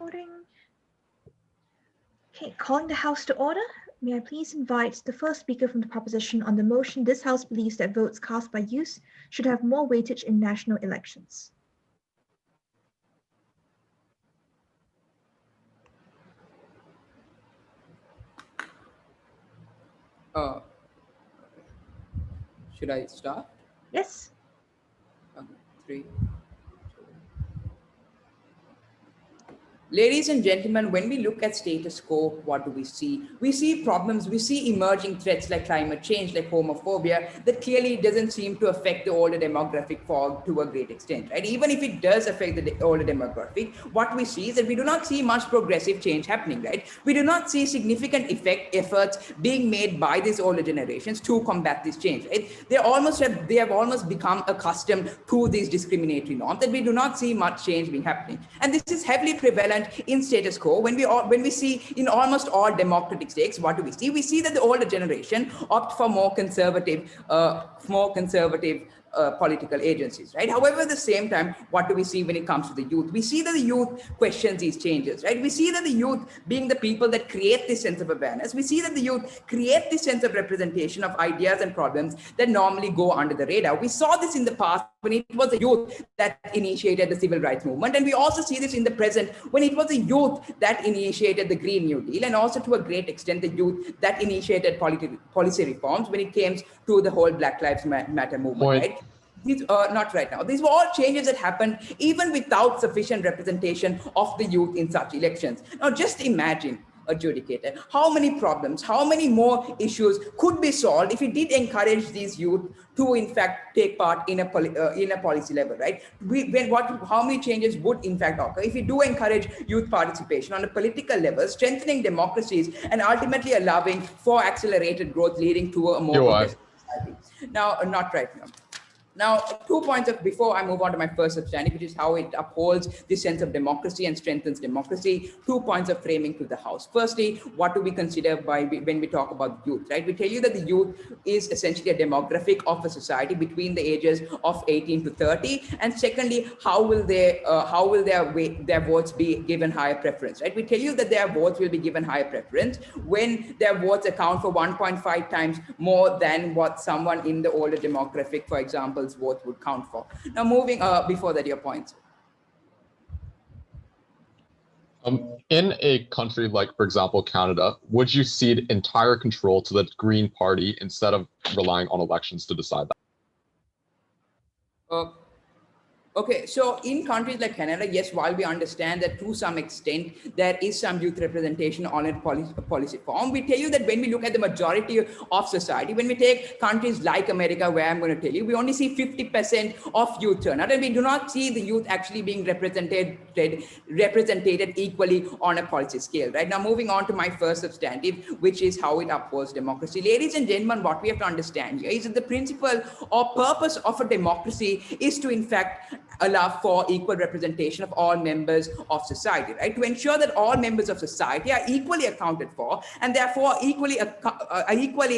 Recording. Okay, calling the House to order. May I please invite the first speaker from the proposition on the motion this House believes that votes cast by youth should have more weightage in national elections. Should I start? Yes. Okay, 3. Ladies and gentlemen, when we look at status quo, what do we see? We see problems, we see emerging threats like climate change, like homophobia, that clearly doesn't seem to affect the older demographic to a great extent, right? Even if it does affect the older demographic, what we see is that we do not see much progressive change happening, right? We do not see significant efforts being made by these older generations to combat this change, right? They have almost become accustomed to these discriminatory norms that we do not see much change being happening. And this is heavily prevalent in status quo. When we see in almost all democratic states, what do we see? We see that the older generation opt for more conservative political agencies, right? However, at the same time, what do we see when it comes to the youth? We see that the youth questions these changes, right? We see that the youth, being the people that create this sense of awareness, we see that the youth create this sense of representation of ideas and problems that normally go under the radar. We saw this in the past when it was the youth that initiated the civil rights movement, and we also see this in the present when it was the youth that initiated the Green New Deal, and also to a great extent the youth that initiated policy reforms when it came to the whole Black Lives Matter movement, right? These not right now. These were all changes that happened even without sufficient representation of the youth in such elections. Now just imagine, adjudicator, how many problems, how many more issues could be solved if we did encourage these youth to in fact take part in a policy level, right? How many changes would in fact occur if we do encourage youth participation on a political level, strengthening democracies and ultimately allowing for accelerated growth leading to a more progressive society. Now, not right now. Now, 2 points before I move on to my first substantive, which is how it upholds the sense of democracy and strengthens democracy. 2 points of framing to the House. Firstly, what do we consider when we talk about youth, right? We tell you that the youth is essentially a demographic of a society between the ages of 18 to 30. And secondly, how will their votes be given higher preference, right? We tell you that their votes will be given higher preference when their votes account for 1.5 times more than what someone in the older demographic, for example, vote would count for. Now moving before that, your points. In a country like, for example, Canada, would you cede entire control to the Green Party instead of relying on elections to decide that? Okay, so in countries like Canada, yes, while we understand that to some extent there is some youth representation on a policy form, we tell you that when we look at the majority of society, when we take countries like America, where I'm going to tell you, we only see 50% of youth turnout, and we do not see the youth actually being represented equally on a policy scale, right? Now, moving on to my first substantive, which is how it upholds democracy. Ladies and gentlemen, what we have to understand here is that the principle or purpose of a democracy is to, in fact, allow for equal representation of all members of society, right? To ensure that all members of society are equally accounted for and therefore equally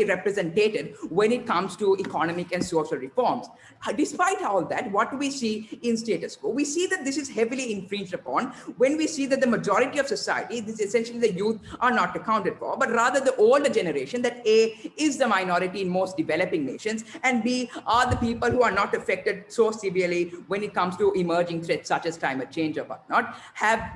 represented when it comes to economic and social reforms. Despite all that, what do we see in status quo? We see that this is heavily infringed upon when we see that the majority of society, this is essentially the youth, are not accounted for, but rather the older generation, that A, is the minority in most developing nations, and B, are the people who are not affected so severely when it comes to emerging threats such as climate change or whatnot, have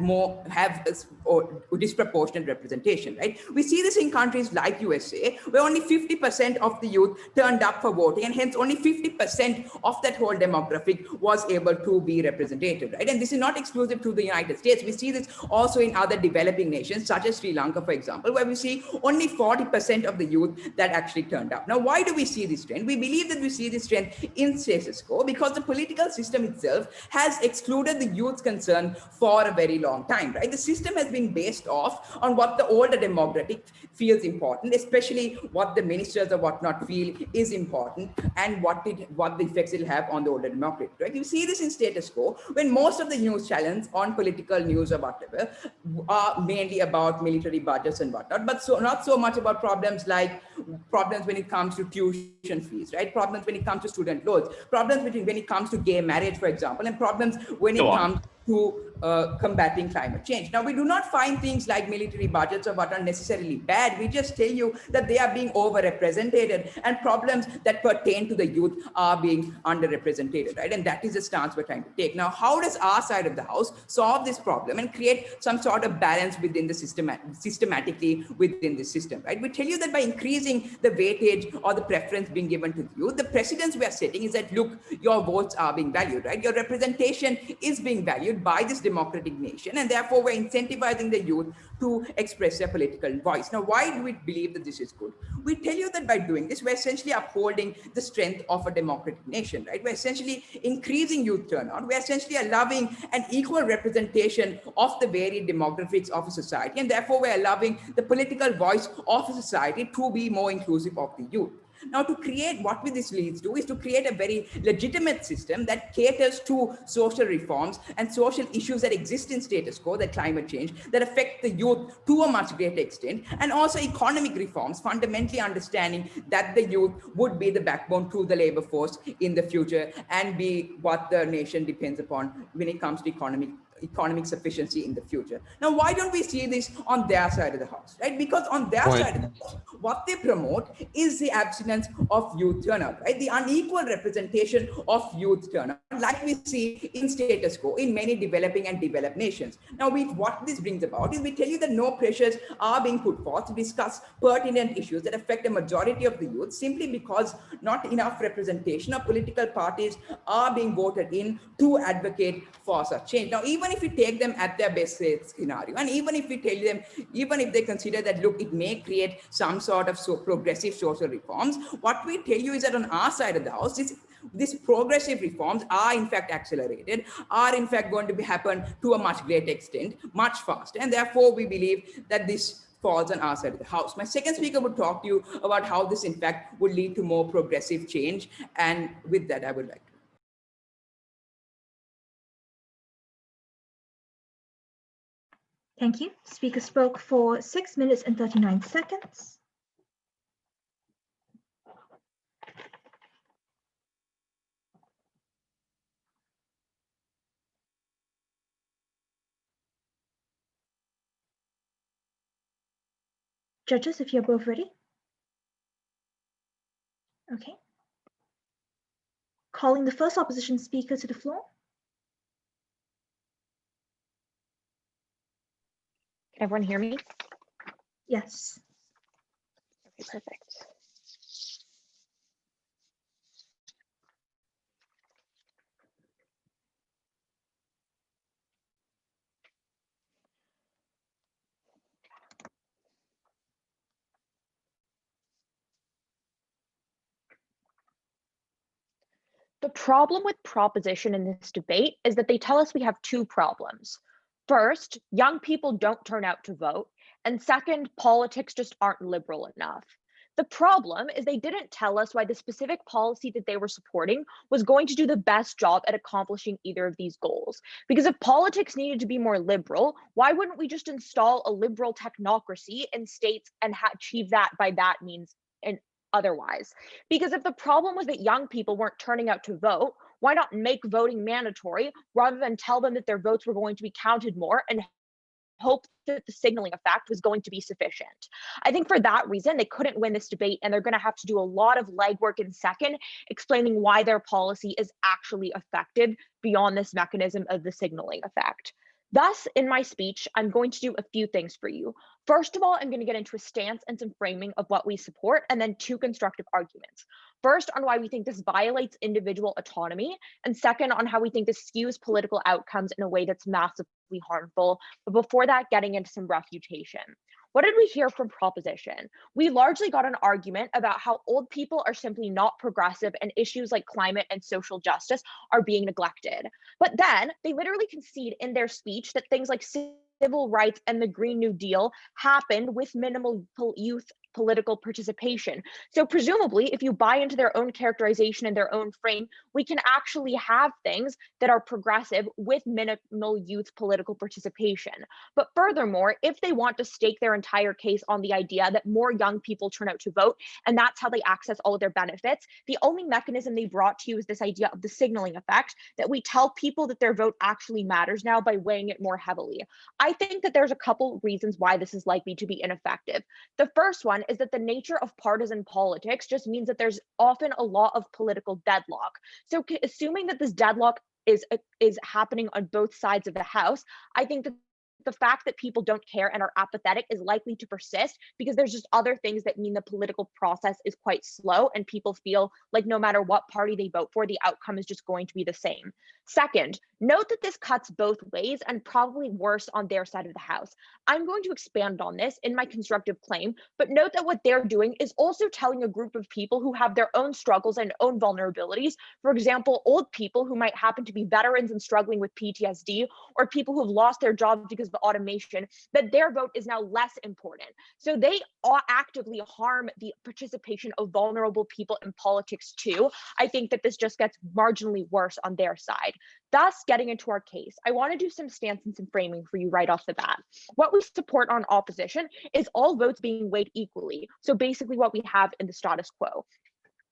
disproportionate representation, right? We see this in countries like USA, where only 50% of the youth turned up for voting, and hence only 50% of that whole demographic was able to be represented, right? And this is not exclusive to the United States. We see this also in other developing nations, such as Sri Lanka, for example, where we see only 40% of the youth that actually turned up. Now, why do we see this trend? We believe that we see this trend in status quo because the political system itself has excluded the youth's concern for a very long time, right? The system has been based off on what the older demographic feels important, especially what the ministers or whatnot feel is important, and what the effects it'll have on the older demographic, right? You see this in status quo when most of the news channels on political news or whatever are mainly about military budgets and whatnot, but not so much about problems when it comes to tuition fees, right? Problems when it comes to student loans, problems when it comes to gay marriage, for example, and problems when it comes to combating climate change. Now, we do not find things like military budgets or what are necessarily bad. We just tell you that they are being overrepresented and problems that pertain to the youth are being underrepresented, right? And that is the stance we're trying to take. Now, how does our side of the house solve this problem and create some sort of balance within the system, systematically within the system, right? We tell you that by increasing the weightage or the preference being given to the youth, the precedence we are setting is that, look, your votes are being valued, right? Your representation is being valued by this democratic nation, and therefore we're incentivizing the youth to express their political voice. Now, why do we believe that this is good? We tell you that by doing this, we're essentially upholding the strength of a democratic nation, right? We're essentially increasing youth turnout. We're essentially allowing an equal representation of the varied demographics of a society, and therefore we're allowing the political voice of a society to be more inclusive of the youth. Now, to create what this leads to is to create a very legitimate system that caters to social reforms and social issues that exist in status quo, that climate change, that affect the youth to a much greater extent, and also economic reforms, fundamentally understanding that the youth would be the backbone to the labor force in the future and be what the nation depends upon when it comes to economic sufficiency in the future. Now, why don't we see this on their side of the house, right? Because on their side of the house, what they promote is the abstinence of youth turnout, right? The unequal representation of youth turnout, like we see in status quo in many developing and developed nations. Now, what this brings about is we tell you that no pressures are being put forth to discuss pertinent issues that affect a majority of the youth simply because not enough representation of political parties are being voted in to advocate for such change. Now, even if we take them at their best case scenario, and even if we tell them, even if they consider that, look, it may create some sort of progressive social reforms, what we tell you is that on our side of the house, these progressive reforms are in fact accelerated, are in fact going to happen to a much greater extent, much faster, and therefore we believe that this falls on our side of the house. My second speaker would talk to you about how this in fact would lead to more progressive change, and with that I would like to. Thank you. Speaker spoke for 6 minutes and 39 seconds. Judges, if you're both ready. Okay. Calling the first opposition speaker to the floor. Can everyone hear me? Yes. Okay, perfect. The problem with proposition in this debate is that they tell us we have two problems. First, young people don't turn out to vote. And second, politics just aren't liberal enough. The problem is they didn't tell us why the specific policy that they were supporting was going to do the best job at accomplishing either of these goals. Because if politics needed to be more liberal, why wouldn't we just install a liberal technocracy in states and achieve that by that means and otherwise? Because if the problem was that young people weren't turning out to vote, why not make voting mandatory rather than tell them that their votes were going to be counted more and hope that the signaling effect was going to be sufficient? I think for that reason, they couldn't win this debate, and they're going to have to do a lot of legwork in second, explaining why their policy is actually effective beyond this mechanism of the signaling effect. Thus, in my speech, I'm going to do a few things for you. First of all, I'm going to get into a stance and some framing of what we support, and then two constructive arguments. First, on why we think this violates individual autonomy, and second, on how we think this skews political outcomes in a way that's massively harmful. But before that, getting into some refutation. What did we hear from proposition? We largely got an argument about how old people are simply not progressive and issues like climate and social justice are being neglected. But then they literally concede in their speech that things like civil rights and the Green New Deal happened with minimal youth political participation. So presumably, if you buy into their own characterization and their own frame, we can actually have things that are progressive with minimal youth political participation. But furthermore, if they want to stake their entire case on the idea that more young people turn out to vote, and that's how they access all of their benefits, the only mechanism they brought to you is this idea of the signaling effect, that we tell people that their vote actually matters now by weighing it more heavily. I think that there's a couple reasons why this is likely to be ineffective. The first one is that the nature of partisan politics just means that there's often a lot of political deadlock. So assuming that this deadlock is happening on both sides of the house, I think that the fact that people don't care and are apathetic is likely to persist because there's just other things that mean the political process is quite slow and people feel like no matter what party they vote for, the outcome is just going to be the same. Second, note that this cuts both ways and probably worse on their side of the house. I'm going to expand on this in my constructive claim, but note that what they're doing is also telling a group of people who have their own struggles and own vulnerabilities, for example, old people who might happen to be veterans and struggling with PTSD, or people who have lost their jobs because of automation, that their vote is now less important. So they actively harm the participation of vulnerable people in politics too. I think that this just gets marginally worse on their side. Thus, getting into our case, I want to do some stance and some framing for you right off the bat. What we support on opposition is all votes being weighed equally. So basically what we have in the status quo.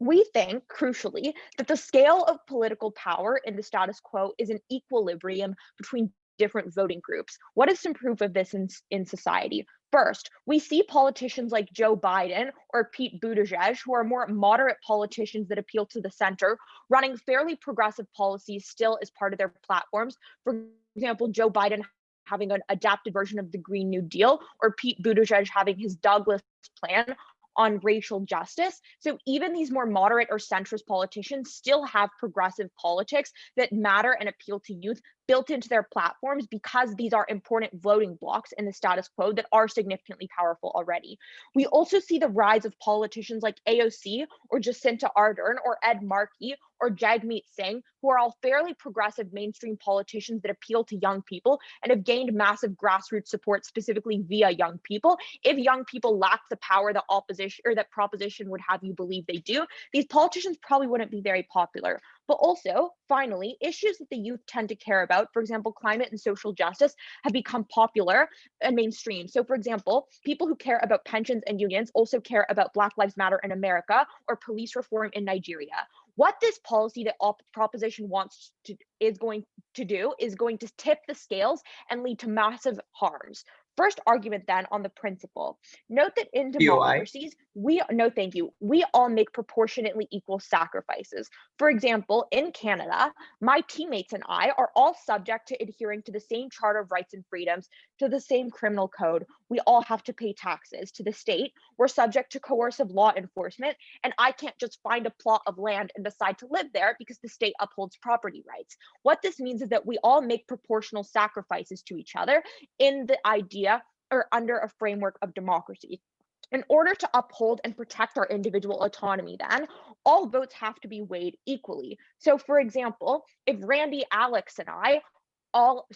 We think, crucially, that the scale of political power in the status quo is an equilibrium between different voting groups. What is some proof of this in society? First, we see politicians like Joe Biden or Pete Buttigieg, who are more moderate politicians that appeal to the center, running fairly progressive policies still as part of their platforms. For example, Joe Biden having an adapted version of the Green New Deal, or Pete Buttigieg having his Douglas plan on racial justice. So even these more moderate or centrist politicians still have progressive politics that matter and appeal to youth built into their platforms because these are important voting blocks in the status quo that are significantly powerful already. We also see the rise of politicians like AOC or Jacinta Ardern or Ed Markey or Jagmeet Singh, who are all fairly progressive mainstream politicians that appeal to young people and have gained massive grassroots support specifically via young people. If young people lack the power that opposition or that proposition would have you believe they do, these politicians probably wouldn't be very popular. But also, finally, issues that the youth tend to care about, for example, climate and social justice, have become popular and mainstream. So, for example, people who care about pensions and unions also care about Black Lives Matter in America or police reform in Nigeria. What this policy that proposition wants to is going to tip the scales and lead to massive harms. First argument then on the principle. Note that in democracies, we all make proportionately equal sacrifices. For example, in Canada, my teammates and I are all subject to adhering to the same Charter of Rights and Freedoms, to the same criminal code. We all have to pay taxes. To the state, we're subject to coercive law enforcement, and I can't just find a plot of land and decide to live there because the state upholds property rights. What this means is that we all make proportional sacrifices to each other in the idea or under a framework of democracy. In order to uphold and protect our individual autonomy, then, all votes have to be weighed equally. So, for example, if Randy, Alex, and I all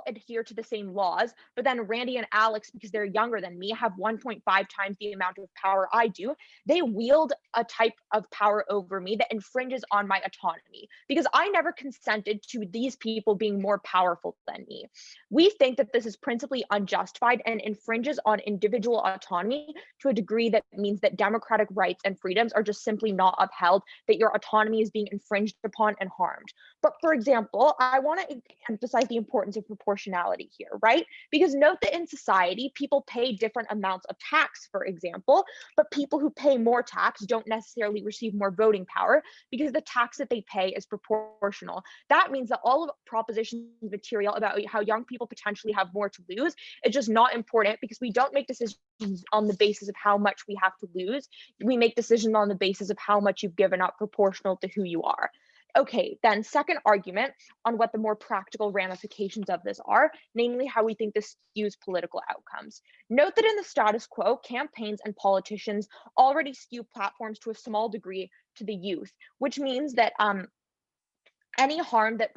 adhere to the same laws, but then Randy and Alex, because they're younger than me, have 1.5 times the amount of power I do, they wield a type of power over me that infringes on my autonomy because I never consented to these people being more powerful than me. We think that this is principally unjustified and infringes on individual autonomy to a degree that means that democratic rights and freedoms are just simply not upheld, that your autonomy is being infringed upon and harmed. But for example, I want to emphasize the importance of proportionality here, right? Because note that in society, people pay different amounts of tax, for example, but people who pay more tax don't necessarily receive more voting power because the tax that they pay is proportional. That means that all of proposition material about how young people potentially have more to lose is just not important because we don't make decisions on the basis of how much we have to lose. We make decisions on the basis of how much you've given up proportional to who you are. Okay, then second argument on what the more practical ramifications of this are, namely how we think this skews political outcomes. Note that in the status quo, campaigns and politicians already skew platforms to a small degree to the youth, which means that any harm that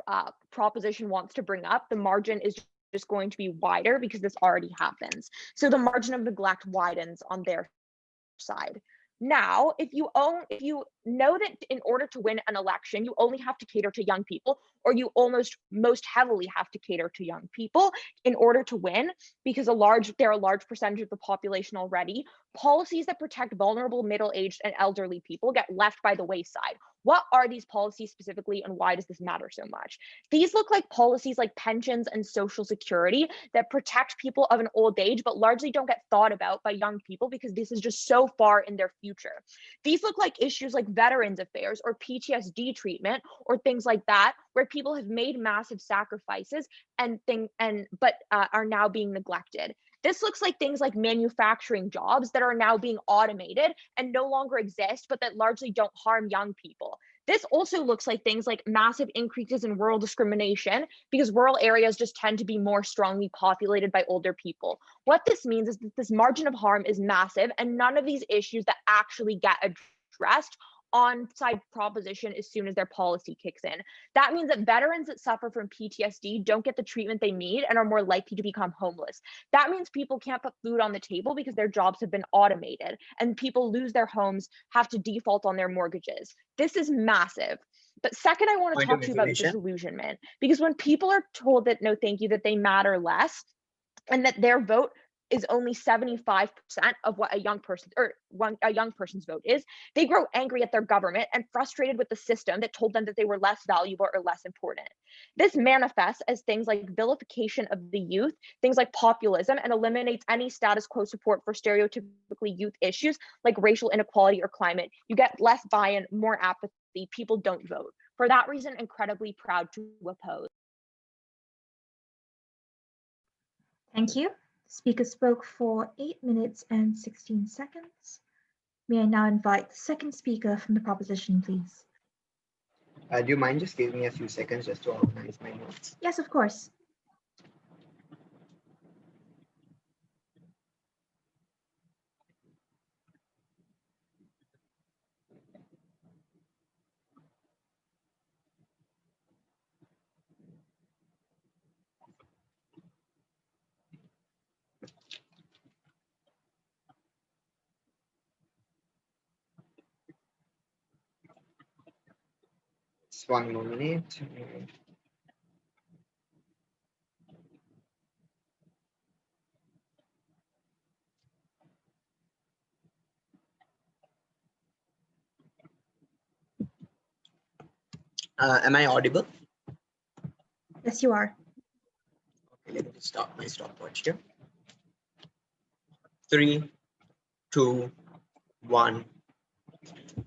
proposition wants to bring up, the margin is just going to be wider because this already happens. So the margin of neglect widens on their side. Now, if you know that in order to win an election, you only have to cater to young people, or you most heavily have to cater to young people in order to win, because they're a large percentage of the population already, policies that protect vulnerable middle-aged and elderly people get left by the wayside. What are these policies specifically, and why does this matter so much? These look like policies like pensions and social security that protect people of an old age, but largely don't get thought about by young people because this is just so far in their future. These look like issues like veterans affairs or PTSD treatment or things like that, where people have made massive sacrifices but are now being neglected. This looks like things like manufacturing jobs that are now being automated and no longer exist, but that largely don't harm young people. This also looks like things like massive increases in rural discrimination, because rural areas just tend to be more strongly populated by older people. What this means is that this margin of harm is massive, and none of these issues that actually get addressed on side proposition as soon as their policy kicks in. That means that veterans that suffer from PTSD don't get the treatment they need and are more likely to become homeless. That means people can't put food on the table because their jobs have been automated, and people lose their homes, have to default on their mortgages. This is massive. But second, I want to talk to you about disillusionment, because when people are told that no thank you, that they matter less, and that their vote is only 75% of what a young person's vote is, they grow angry at their government and frustrated with the system that told them that they were less valuable or less important. This manifests as things like vilification of the youth, things like populism, and eliminates any status quo support for stereotypically youth issues like racial inequality or climate. You get less buy-in, more apathy, people don't vote. For that reason, incredibly proud to oppose. Thank you. The speaker spoke for 8 minutes and 16 seconds. May I now invite the second speaker from the proposition, please? Do you mind just giving me a few seconds just to organize my notes? Yes, of course. Just 1 more minute. Am I audible? Yes, you are. Okay, let me just stop my stopwatch here. 3, 2, 1.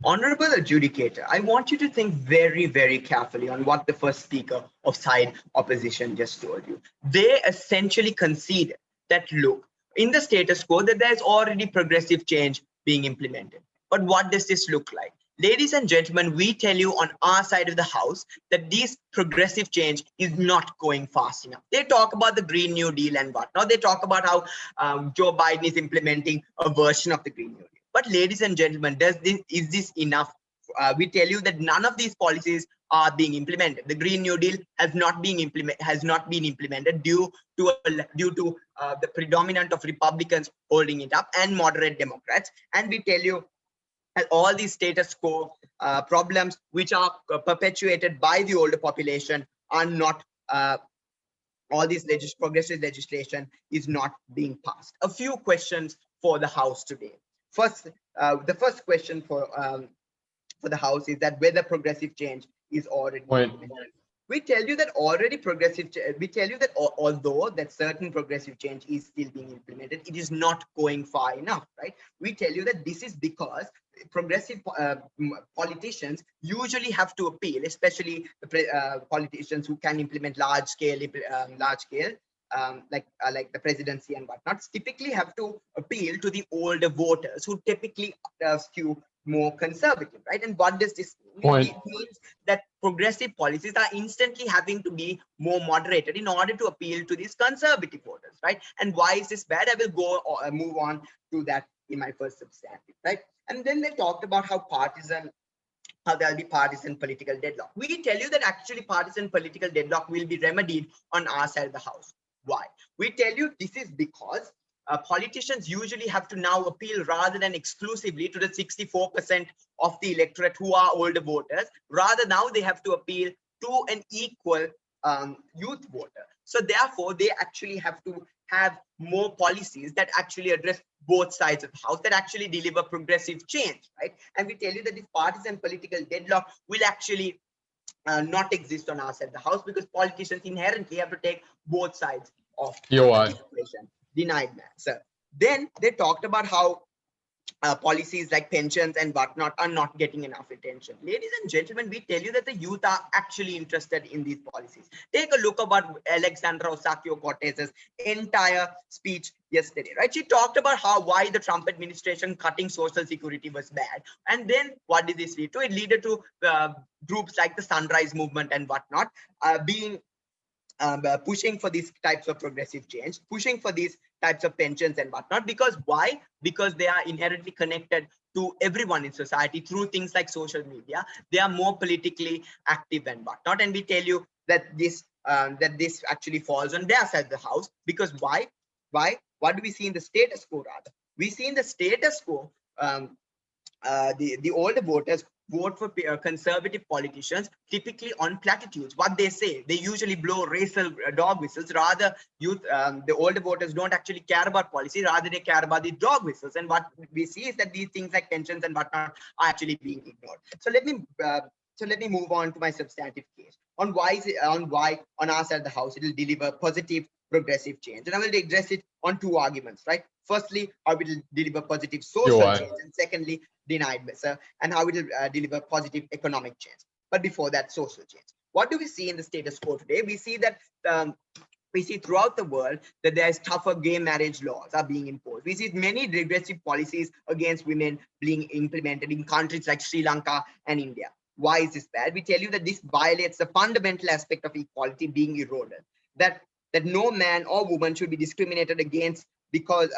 Honorable adjudicator, I want you to think very, very carefully on what the first speaker of side opposition just told you. They essentially conceded that, look, in the status quo, that there's already progressive change being implemented. But what does this look like? Ladies and gentlemen, we tell you on our side of the house that this progressive change is not going fast enough. They talk about the Green New Deal and whatnot. They talk about how Joe Biden is implementing a version of the Green New Deal. But ladies and gentlemen, is this enough? We tell you that none of these policies are being implemented. The Green New Deal has not been implemented due to the predominance of Republicans holding it up and moderate Democrats. And we tell you all these status quo problems, which are perpetuated by the older population, are not. All this progressive legislation is not being passed. A few questions for the House today. First, the first question for the House is that whether progressive change is already implemented. We tell you that although that certain progressive change is still being implemented, it is not going far enough, right? We tell you that this is because progressive politicians usually have to appeal, especially the politicians who can implement large scale like the presidency and whatnot, typically have to appeal to the older voters who typically skew more conservative, right? And what does this mean? It means that progressive policies are instantly having to be more moderated in order to appeal to these conservative voters, right? And why is this bad? I will move on to that in my first substantive, right? And then they talked about how there'll be partisan political deadlock. We tell you that actually partisan political deadlock will be remedied on our side of the house. Why? We tell you this is because politicians usually have to now appeal rather than exclusively to the 64% of the electorate who are older voters. Rather, now they have to appeal to an equal youth voter. So therefore, they actually have to have more policies that actually address both sides of the house, that actually deliver progressive change, right? And we tell you that this partisan political deadlock will actually not exist on our side of the house, because politicians inherently have to take both sides of the equation. Denied, man, sir. Then they talked about how policies like pensions and whatnot are not getting enough attention. Ladies and gentlemen, we tell you that the youth are actually interested in these policies. Take a look about Alexandra Ocasio-Cortez's entire speech yesterday, right? She talked about why the Trump administration cutting Social Security was bad. And then what did this lead to? It led to groups like the Sunrise Movement and whatnot pushing for these types of progressive change, pushing for these types of pensions and whatnot. Because why? Because they are inherently connected to everyone in society through things like social media. They are more politically active and whatnot. And we tell you that this actually falls on their side of the house. Because why? What do we see in the status quo rather? We see in the status quo the older voters vote for conservative politicians typically on platitudes. What they say, they usually blow racial dog whistles. Rather, the older voters don't actually care about policy, rather they care about the dog whistles. And what we see is that these things like pensions and whatnot are actually being ignored. So let me move on to my substantive case on why on our side of the house it will deliver positive progressive change. And I will address it on two arguments, right? Firstly, how it will deliver positive social change, and secondly, denied, sir, and how it will deliver positive economic change. But before that, social change. What do we see in the status quo today? We see that we see throughout the world that there's tougher gay marriage laws are being imposed. We see many regressive policies against women being implemented in countries like Sri Lanka and India. Why is this bad? We tell you that this violates the fundamental aspect of equality being eroded. That no man or woman should be discriminated against because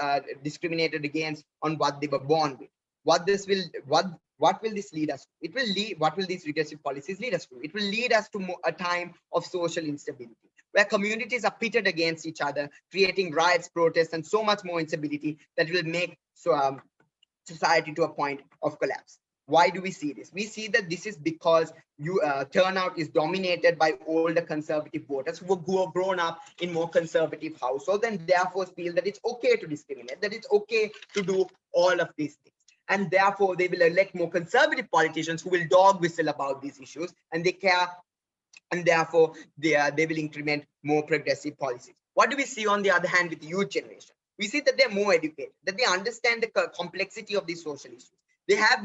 discriminated against on what they were born with. What will this lead us to? What will these regressive policies lead us to? It will lead us to a time of social instability, where communities are pitted against each other, creating riots, protests, and so much more instability that will make society to a point of collapse. Why do we see this? We see that this is because turnout is dominated by older conservative voters who have grown up in more conservative households, and therefore feel that it's okay to discriminate, that it's okay to do all of these things. And therefore, they will elect more conservative politicians who will dog whistle about these issues, and they care, and therefore they will implement more progressive policies. What do we see on the other hand with the youth generation? We see that they're more educated, that they understand the complexity of these social issues. They have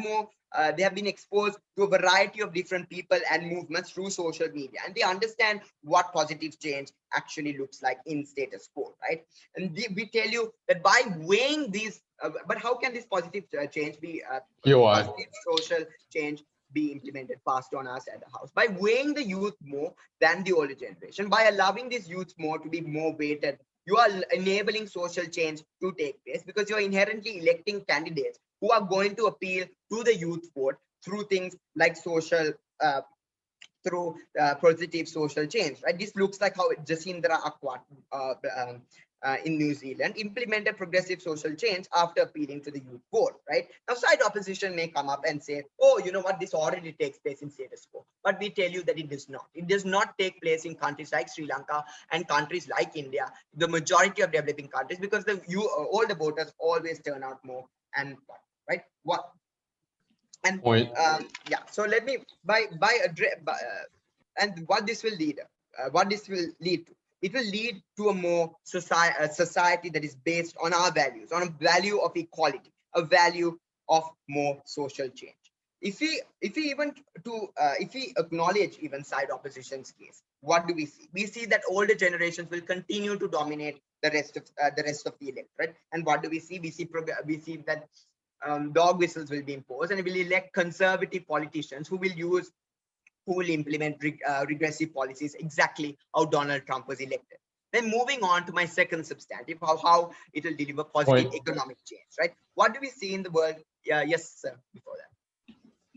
been exposed to a variety of different people and movements through social media, and they understand what positive change actually looks like in status quo, right? And we tell you that by weighing these, but how can this positive change be positive social change be implemented faster on our side of the house? By weighing the youth more than the older generation, by allowing these youths more to be more weighted, you are enabling social change to take place, because you're inherently electing candidates who are going to appeal to the youth vote through things like positive social change, right? This looks like how Jacinda Ardern in New Zealand implemented progressive social change after appealing to the youth vote, right? Now, side opposition may come up and say, oh, you know what, this already takes place in status quo. But we tell you that it does not. It does not take place in countries like Sri Lanka and countries like India, the majority of developing countries, because the older voters always turn out more. And right, what and yeah, so let me and what this will lead to, it will lead to a more society that is based on our values, on a value of equality, a value of more social change. If we acknowledge even side opposition's case, what do we see? We see that older generations will continue to dominate the rest of the electorate. And what do we see? We see that dog whistles will be imposed, and will elect conservative politicians who will implement regressive policies, exactly how Donald Trump was elected. Then moving on to my second substantive, how it will deliver positive economic change, right? What do we see in the world? Yes, sir, before that.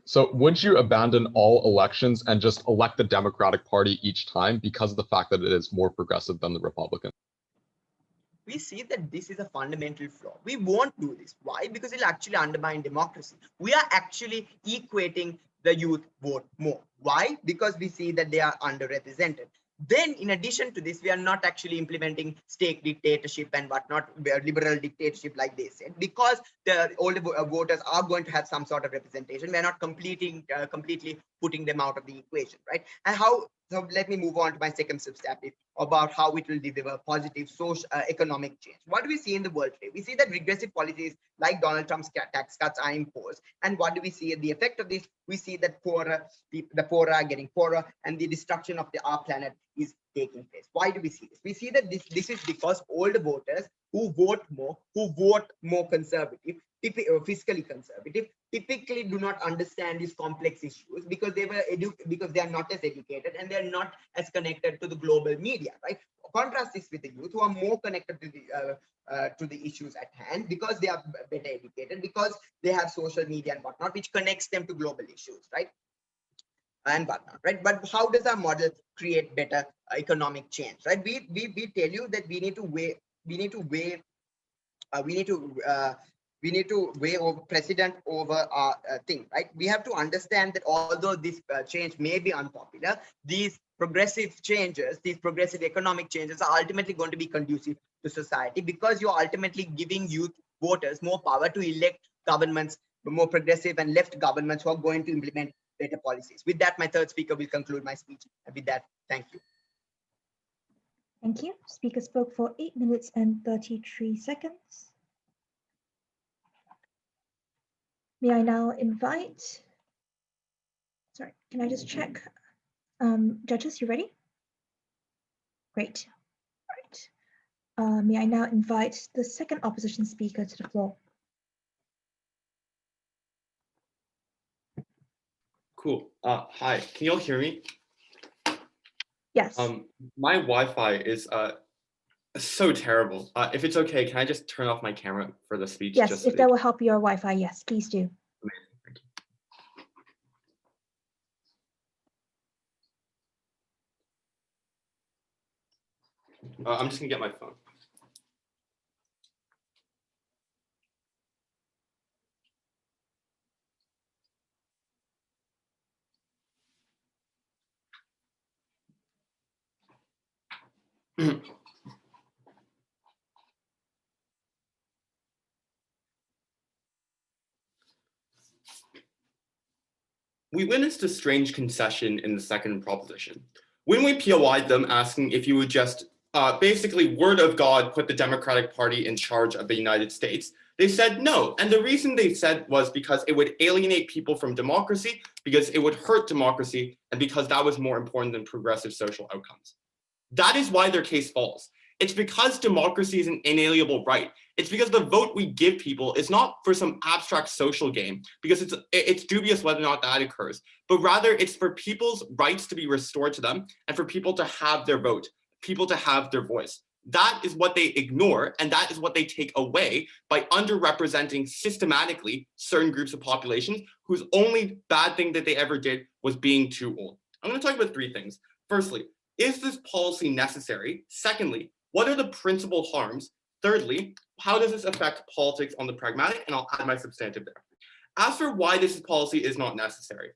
So would you abandon all elections and just elect the Democratic Party each time because of the fact that it is more progressive than the Republican? we see that this is a fundamental flaw. We won't do this. Why? Because it'll actually undermine democracy. We are actually equating the youth vote more. Why? Because we see that they are underrepresented. Then, in addition to this, we are not actually implementing state dictatorship and whatnot, liberal dictatorship like they said, because the older voters are going to have some sort of representation. We are not completely putting them out of the equation, right? And how? So let me move on to my second substantive about how it will deliver positive social economic change. What do we see in the world today? We see that regressive policies like Donald Trump's tax cuts are imposed. And what do we see? The effect of this, we see that the poorer are getting poorer, and the destruction of our planet is taking place. Why do we see this? We see that this is because older voters who vote more conservative, fiscally conservative, typically do not understand these complex issues because they are not as educated and they're not as connected to the global media, right? Contrast this with the youth who are more connected to the issues at hand because they are better educated, because they have social media and whatnot, which connects them to global issues, right? And whatnot, right? But how does our model create better economic change, right? We tell you that we need to weigh over precedent over our thing, right? We have to understand that although this change may be unpopular, these progressive changes, these progressive economic changes are ultimately going to be conducive to society, because you're ultimately giving youth voters more power to elect governments, more progressive and left governments who are going to implement better policies. With that, my third speaker will conclude my speech. And with that, thank you. Thank you. Speaker spoke for 8 minutes and 33 seconds. May I now invite, sorry, can I just check? Judges, you ready? Great. All right. May I now invite the second opposition speaker to the floor? Cool. Hi, can you all hear me? Yes. My Wi-Fi is so terrible. If it's okay, can I just turn off my camera for the speech? Yes, just if that will help your Wi-Fi, yes, please do. Amazing, thank you. I'm just gonna get my phone. We witnessed a strange concession in the second proposition. When we POI'd them asking if you would just basically word of God put the Democratic Party in charge of the United States, they said no. And the reason they said was because it would alienate people from democracy, because it would hurt democracy, and because that was more important than progressive social outcomes. That is why their case falls. It's because democracy is an inalienable right. It's because the vote we give people is not for some abstract social game, because it's dubious whether or not that occurs, but rather it's for people's rights to be restored to them and for people to have their vote, people to have their voice. That is what they ignore, and that is what they take away by underrepresenting systematically certain groups of populations whose only bad thing that they ever did was being too old. I'm going to talk about three things. Firstly, is this policy necessary? Secondly, what are the principal harms? Thirdly, how does this affect politics on the pragmatic? And I'll add my substantive there. As for why this policy is not necessary,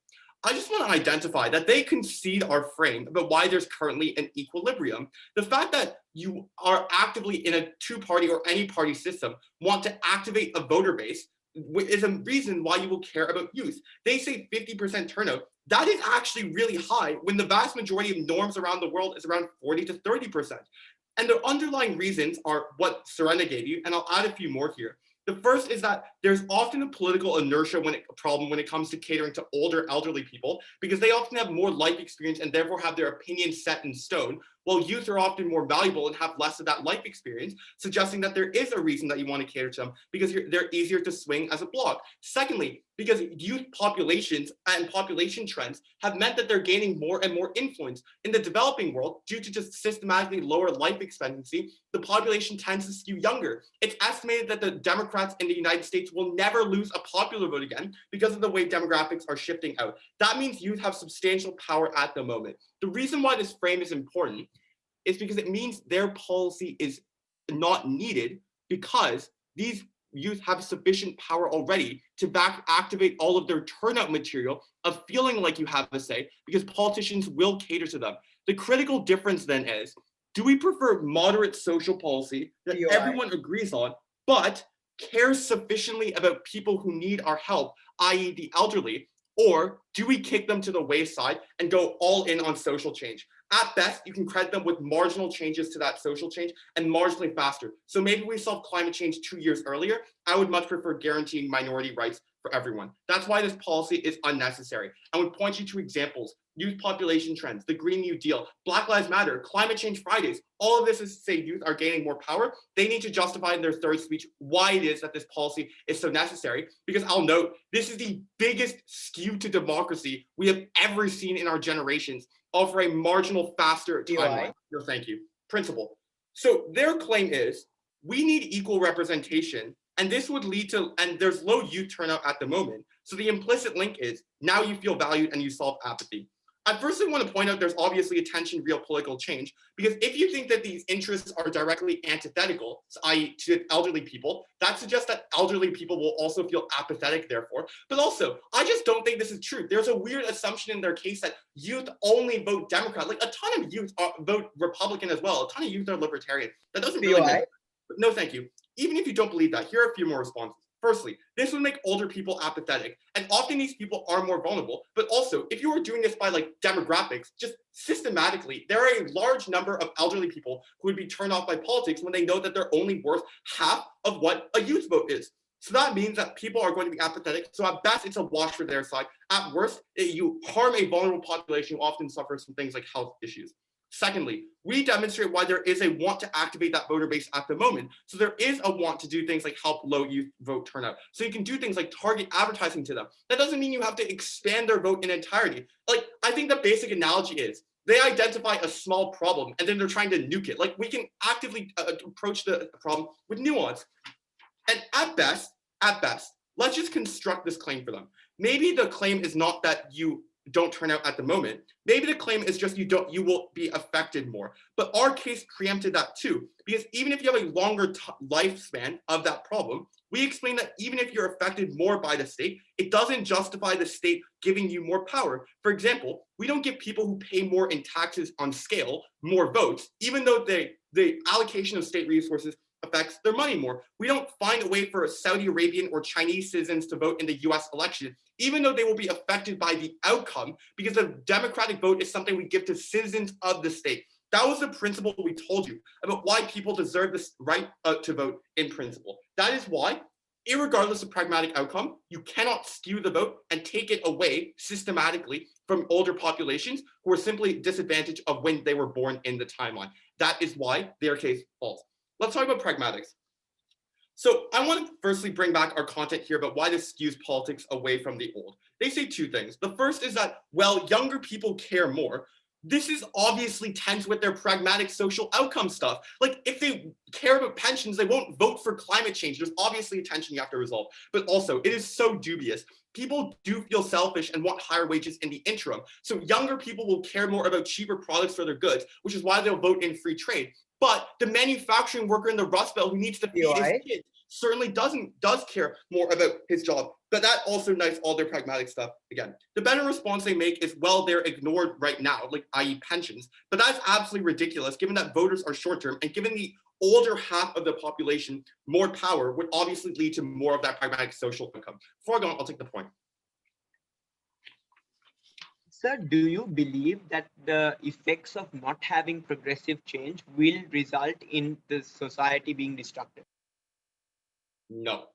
I just want to identify that they concede our frame about why there's currently an equilibrium. The fact that you are actively in a two-party or any party system want to activate a voter base is a reason why you will care about youth. They say 50% turnout. That is actually really high when the vast majority of norms around the world is around 40 to 30%. And the underlying reasons are what Serena gave you, and I'll add a few more here. The first is that there's often a political inertia problem when it comes to catering to older elderly people, because they often have more life experience and therefore have their opinions set in stone, while youth are often more valuable and have less of that life experience, suggesting that there is a reason that you want to cater to them because they're easier to swing as a bloc. Secondly, because youth populations and population trends have meant that they're gaining more and more influence. In the developing world, due to just systematically lower life expectancy, the population tends to skew younger. It's estimated that the Democrats in the United States will never lose a popular vote again because of the way demographics are shifting out. That means youth have substantial power at the moment. The reason why this frame is important is because it means their policy is not needed because these youth have sufficient power already to activate all of their turnout material of feeling like you have a say, because politicians will cater to them. The critical difference then is, do we prefer moderate social policy that everyone agrees on, but cares sufficiently about people who need our help, i.e. the elderly, or do we kick them to the wayside and go all in on social change? At best, you can credit them with marginal changes to that social change and marginally faster. So maybe we solve climate change 2 years earlier. I would much prefer guaranteeing minority rights for everyone. That's why this policy is unnecessary. I would point you to examples: youth population trends, the Green New Deal, Black Lives Matter, Climate Change Fridays. All of this is to say youth are gaining more power. They need to justify in their third speech why it is that this policy is so necessary, because I'll note, this is the biggest skew to democracy we have ever seen in our generations, all for a marginal faster timeline. No, thank you. Principle. So their claim is, we need equal representation, and this would lead to, and there's low youth turnout at the moment. So the implicit link is, now you feel valued and you solve apathy. I firstly want to point out there's obviously a tension, real political change, because if you think that these interests are directly antithetical, i.e. to elderly people, that suggests that elderly people will also feel apathetic therefore. But also, I just don't think this is true. There's a weird assumption in their case that youth only vote Democrat. Like, a ton of youth vote Republican as well. A ton of youth are libertarian. That doesn't really make, no, thank you. Even if you don't believe that, here are a few more responses. Firstly, this would make older people apathetic, and often these people are more vulnerable. But also, if you were doing this by like demographics, just systematically, there are a large number of elderly people who would be turned off by politics when they know that they're only worth half of what a youth vote is. So that means that people are going to be apathetic. So at best, it's a wash for their side. At worst, you harm a vulnerable population who often suffers from things like health issues. Secondly, we demonstrate why there is a want to activate that voter base at the moment. So there is a want to do things like help low youth vote turnout. So you can do things like target advertising to them. That doesn't mean you have to expand their vote in entirety. Like, I think the basic analogy is, they identify a small problem and then they're trying to nuke it. Like, we can actively approach the problem with nuance. And at best, let's just construct this claim for them. Maybe the claim is not that you don't turn out at the moment. Maybe the claim is just you will be affected more. But our case preempted that too, because even if you have a longer lifespan of that problem, we explain that even if you're affected more by the state, it doesn't justify the state giving you more power. For example, we don't give people who pay more in taxes on scale more votes, even though the allocation of state resources affects their money more. We don't find a way for Saudi Arabian or Chinese citizens to vote in the US election, even though they will be affected by the outcome, because the democratic vote is something we give to citizens of the state. That was the principle we told you about why people deserve this right to vote in principle. That is why, irregardless of pragmatic outcome, you cannot skew the vote and take it away systematically from older populations who are simply disadvantaged of when they were born in the timeline. That is why their case falls. Let's talk about pragmatics. So I want to firstly bring back our content here about why this skews politics away from the old. They say two things. The first is that, well, younger people care more. This is obviously tense with their pragmatic social outcome stuff. Like, if they care about pensions, they won't vote for climate change. There's obviously a tension you have to resolve. But also, it is so dubious. People do feel selfish and want higher wages in the interim. So younger people will care more about cheaper products for their goods, which is why they'll vote in free trade. But the manufacturing worker in the Rust Belt who needs to feed his kids certainly does care more about his job. But that also knives all their pragmatic stuff again. The better response they make is, well, they're ignored right now, like i.e. pensions. But that's absolutely ridiculous, given that voters are short-term and given the older half of the population, more power would obviously lead to more of that pragmatic social outcome. Before I go on, I'll take the point. Sir, do you believe that the effects of not having progressive change will result in the society being destructive? No.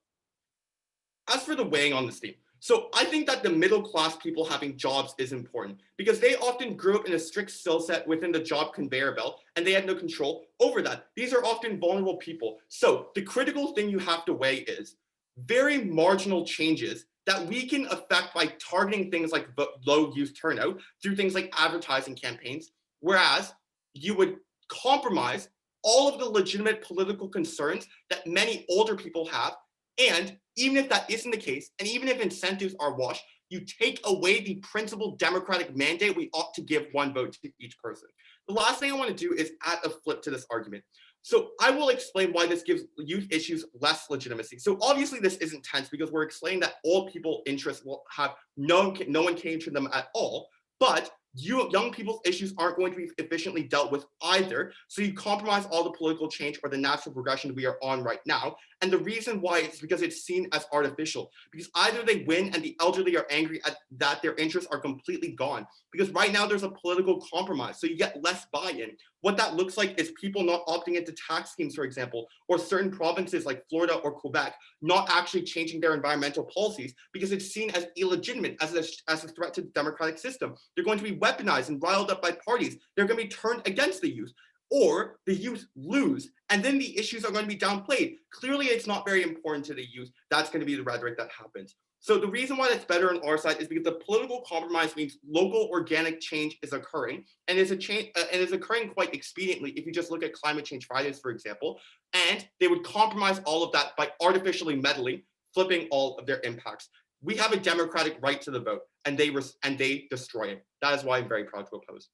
As for the weighing on this theme, so I think that the middle class people having jobs is important because they often grew up in a strict skill set within the job conveyor belt and they had no control over that. These are often vulnerable people. So the critical thing you have to weigh is very marginal changes that we can affect by targeting things like low youth turnout through things like advertising campaigns, whereas you would compromise all of the legitimate political concerns that many older people have. And even if that isn't the case, and even if incentives are washed, you take away the principled democratic mandate we ought to give one vote to each person. The last thing I want to do is add a flip to this argument. So I will explain why this gives youth issues less legitimacy. So obviously this isn't tense because we're explaining that all people interests will have no one came to them at all, but young people's issues aren't going to be efficiently dealt with either. So you compromise all the political change or the natural progression we are on right now. And the reason why is because it's seen as artificial, because either they win and the elderly are angry at that their interests are completely gone. Because right now there's a political compromise, so you get less buy-in. What that looks like is people not opting into tax schemes, for example, or certain provinces like Florida or Quebec not actually changing their environmental policies because it's seen as illegitimate, as a threat to the democratic system. They're going to be weaponized and riled up by parties. They're going to be turned against the youth. Or the youth lose, and then the issues are going to be downplayed. Clearly, it's not very important to the youth. That's going to be the rhetoric that happens. So the reason why that's better on our side is because the political compromise means local organic change is occurring, and is occurring quite expediently. If you just look at Climate Change Fridays, for example, and they would compromise all of that by artificially meddling, flipping all of their impacts. We have a democratic right to the vote, and they destroy it. That is why I'm very proud to oppose.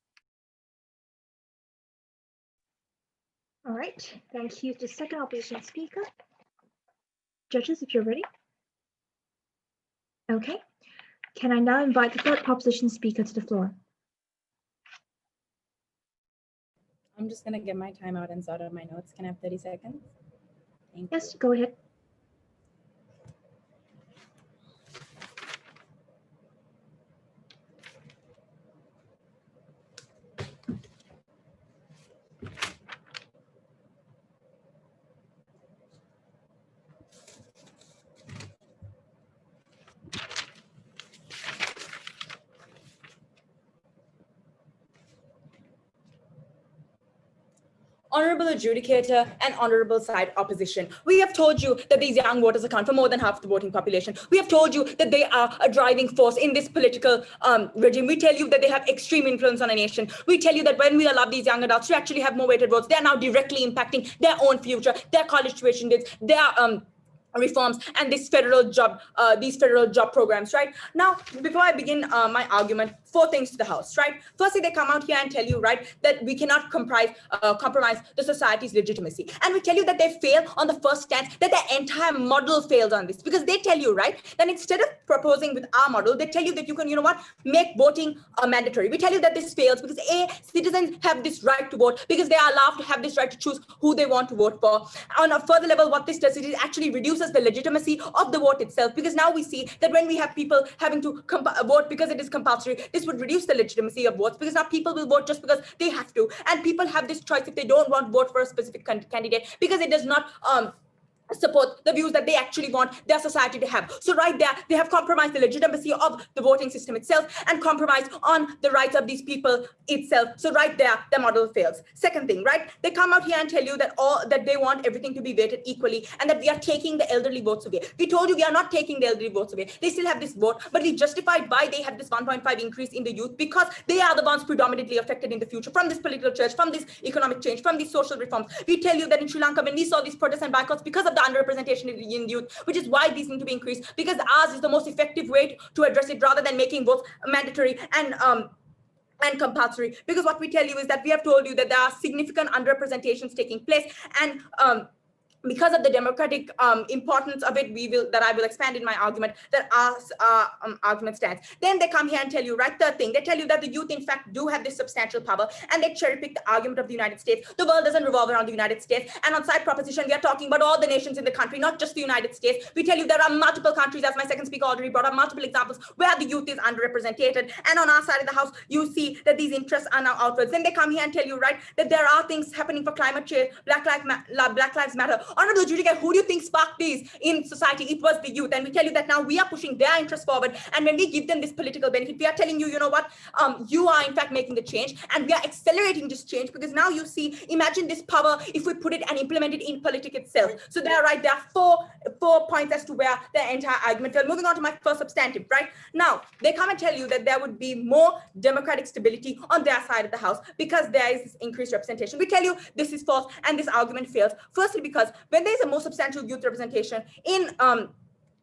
All right, thank you. The second opposition speaker. Judges, if you're ready. Okay, can I now invite the third proposition speaker to the floor? I'm just gonna get my time out and sort out my notes. Can I have 30 seconds? Thank you. Yes, go ahead. Honorable adjudicator and honorable side opposition. We have told you that these young voters account for more than half the voting population. We have told you that they are a driving force in this political regime. We tell you that they have extreme influence on a nation. We tell you that when we allow these young adults to actually have more weighted votes, they are now directly impacting their own future, their college tuition rates, their reforms, and these federal job programs, right? Now, before I begin my argument, 4 things to the House, right? Firstly, they come out here and tell you, right, that we cannot compromise the society's legitimacy. And we tell you that they fail on the first stance, that their entire model fails on this, because they tell you, right, that instead of proposing with our model, they tell you that you can, make voting mandatory. We tell you that this fails because citizens have this right to vote because they are allowed to have this right to choose who they want to vote for. On a further level, what this does, it actually reduces the legitimacy of the vote itself, because now we see that when we have people having to vote because it is compulsory, this would reduce the legitimacy of votes, because now people will vote just because they have to, and people have this choice if they don't want to vote for a specific candidate because it does not support the views that they actually want their society to have. So right there, they have compromised the legitimacy of the voting system itself and compromised on the rights of these people itself. So right there, the model fails. Second thing, right? They come out here and tell you that they want everything to be weighted equally and that we are taking the elderly votes away. We told you we are not taking the elderly votes away. They still have this vote, but we justified why they have this 1.5 increase in the youth, because they are the ones predominantly affected in the future from this political change, from this economic change, from these social reforms. We tell you that in Sri Lanka, when we saw these protests and boycotts because of the underrepresentation in youth, which is why these need to be increased, because ours is the most effective way to address it rather than making votes mandatory and compulsory. Because what we tell you is that we have told you that there are significant underrepresentations taking place, and because of the democratic importance of it, I will expand in my argument that our argument stands. Then they come here and tell you, right, third thing, they tell you that the youth in fact do have this substantial power, and they cherry pick the argument of the United States. The world doesn't revolve around the United States, and on side proposition, we are talking about all the nations in the country, not just the United States. We tell you there are multiple countries, as my second speaker already brought up, multiple examples where the youth is underrepresented, and on our side of the house, you see that these interests are now outwards. Then they come here and tell you, right, that there are things happening for climate change, Black Lives Matter. Honorable adjudicator, who do you think sparked these in society? It was the youth. And we tell you that now we are pushing their interests forward. And when we give them this political benefit, we are telling you, you know what, you are in fact making the change, and we are accelerating this change, because now you see, imagine this power if we put it and implement it in politics itself. So there are four points as to where the entire argument fell. Moving on to my first substantive, right? Now, they come and tell you that there would be more democratic stability on their side of the house because there is this increased representation. We tell you this is false, and this argument fails. Firstly, because when there's a more substantial youth representation in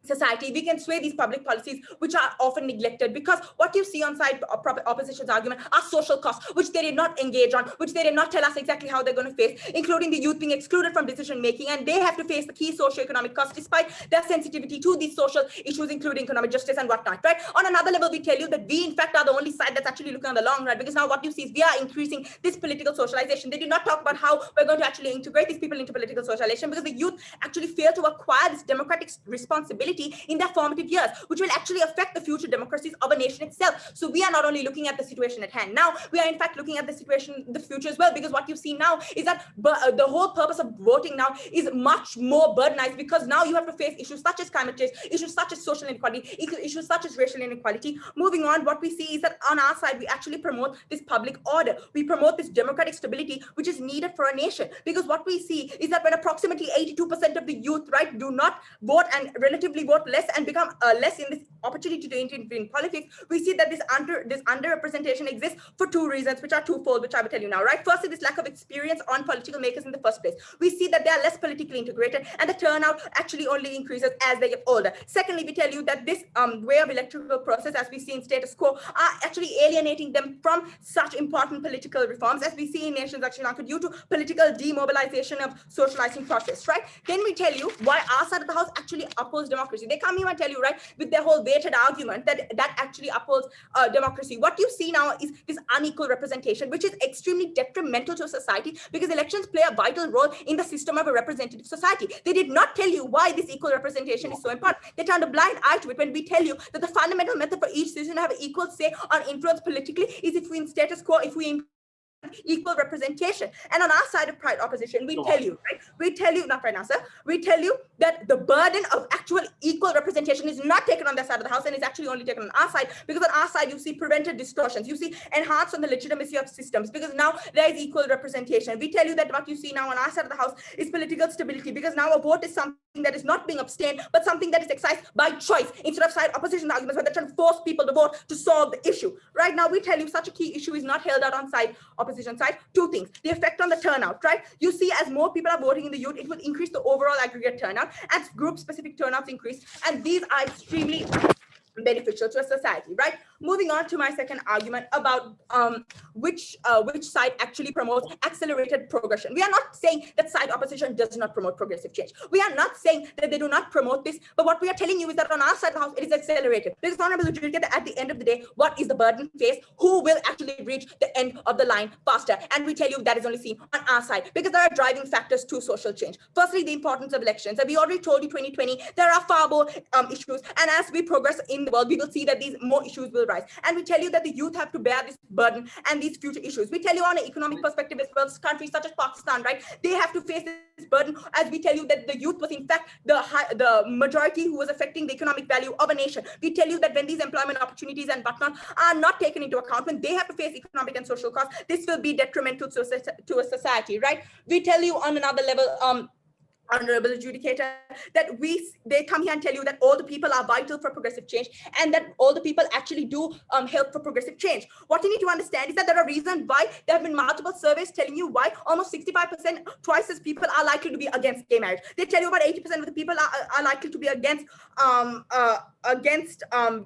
society, we can sway these public policies, which are often neglected, because what you see on side opposition's argument are social costs, which they did not engage on, which they did not tell us exactly how they're going to face, including the youth being excluded from decision making, and they have to face the key socioeconomic costs despite their sensitivity to these social issues, including economic justice and whatnot, right? On another level, we tell you that we, in fact, are the only side that's actually looking on the long run, because now what you see is we are increasing this political socialization. They did not talk about how we're going to actually integrate these people into political socialization, because the youth actually fail to acquire this democratic responsibility in their formative years, which will actually affect the future democracies of a nation itself. So we are not only looking at the situation at hand now, we are in fact looking at the situation in the future as well, because what you see now is that the whole purpose of voting now is much more burdenized, because now you have to face issues such as climate change, issues such as social inequality, issues such as racial inequality. Moving on, what we see is that on our side, we actually promote this public order. We promote this democratic stability, which is needed for a nation, because what we see is that when approximately 82% of the youth, right, do not vote and relatively vote less and become less in this opportunity to intervene in politics, we see that this underrepresentation exists for two reasons, which are twofold, which I will tell you now, right? Firstly, this lack of experience on political makers in the first place. We see that they are less politically integrated, and the turnout actually only increases as they get older. Secondly, we tell you that this way of electoral process, as we see in status quo, are actually alienating them from such important political reforms as we see in nations like Sri Lanka due to political demobilization of socializing process, right? Then we tell you why our side of the house actually upholds democracy. They come here and tell you, right, with their whole weighted argument that actually upholds democracy. What you see now is this unequal representation, which is extremely detrimental to society, because elections play a vital role in the system of a representative society. They did not tell you why this equal representation is so important. They turned a blind eye to it when we tell you that the fundamental method for each citizen to have equal say on influence politically is if we in status quo, if we equal representation. And on our side of pride opposition, we tell you, right? We tell you, not right now, sir, we tell you that the burden of actual equal representation is not taken on their side of the house, and is actually only taken on our side, because on our side, you see prevented distortions. You see enhanced on the legitimacy of systems, because now there is equal representation. We tell you that what you see now on our side of the house is political stability, because now a vote is something that is not being abstained, but something that is exercised by choice, instead of side opposition arguments where they're trying to force people to vote to solve the issue. Right now, we tell you such a key issue is not held out on side opposition side. Two things: the effect on the turnout, right? You see, as more people are voting in the youth, it will increase the overall aggregate turnout, as group specific turnouts increase, and these are extremely beneficial to a society, right? Moving on to my second argument about which side actually promotes accelerated progression. We are not saying that side opposition does not promote progressive change. We are not saying that they do not promote this, but what we are telling you is that on our side of the house, it is accelerated. Because honorable adjudicator, at the end of the day, what is the burden faced? Who will actually reach the end of the line faster? And we tell you that is only seen on our side, because there are driving factors to social change. Firstly, the importance of elections. And we already told you 2020, there are far more issues. And as we progress in the world, we will see that these more issues will rise. And we tell you that the youth have to bear this burden and these future issues. We tell you on an economic perspective as well, countries such as Pakistan, right? They have to face this burden, as we tell you that the youth was in fact the majority who was affecting the economic value of a nation. We tell you that when these employment opportunities and whatnot are not taken into account, when they have to face economic and social costs, this will be detrimental to a society, right? We tell you on another level, honorable adjudicator, that they come here and tell you that all the people are vital for progressive change, and that all the people actually do help for progressive change. What you need to understand is that there are reasons why there have been multiple surveys telling you why almost 65%, twice as people, are likely to be against gay marriage. They tell you about 80% of the people are likely to be against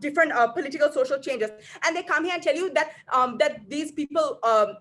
different political social changes, and they come here and tell you that that these people are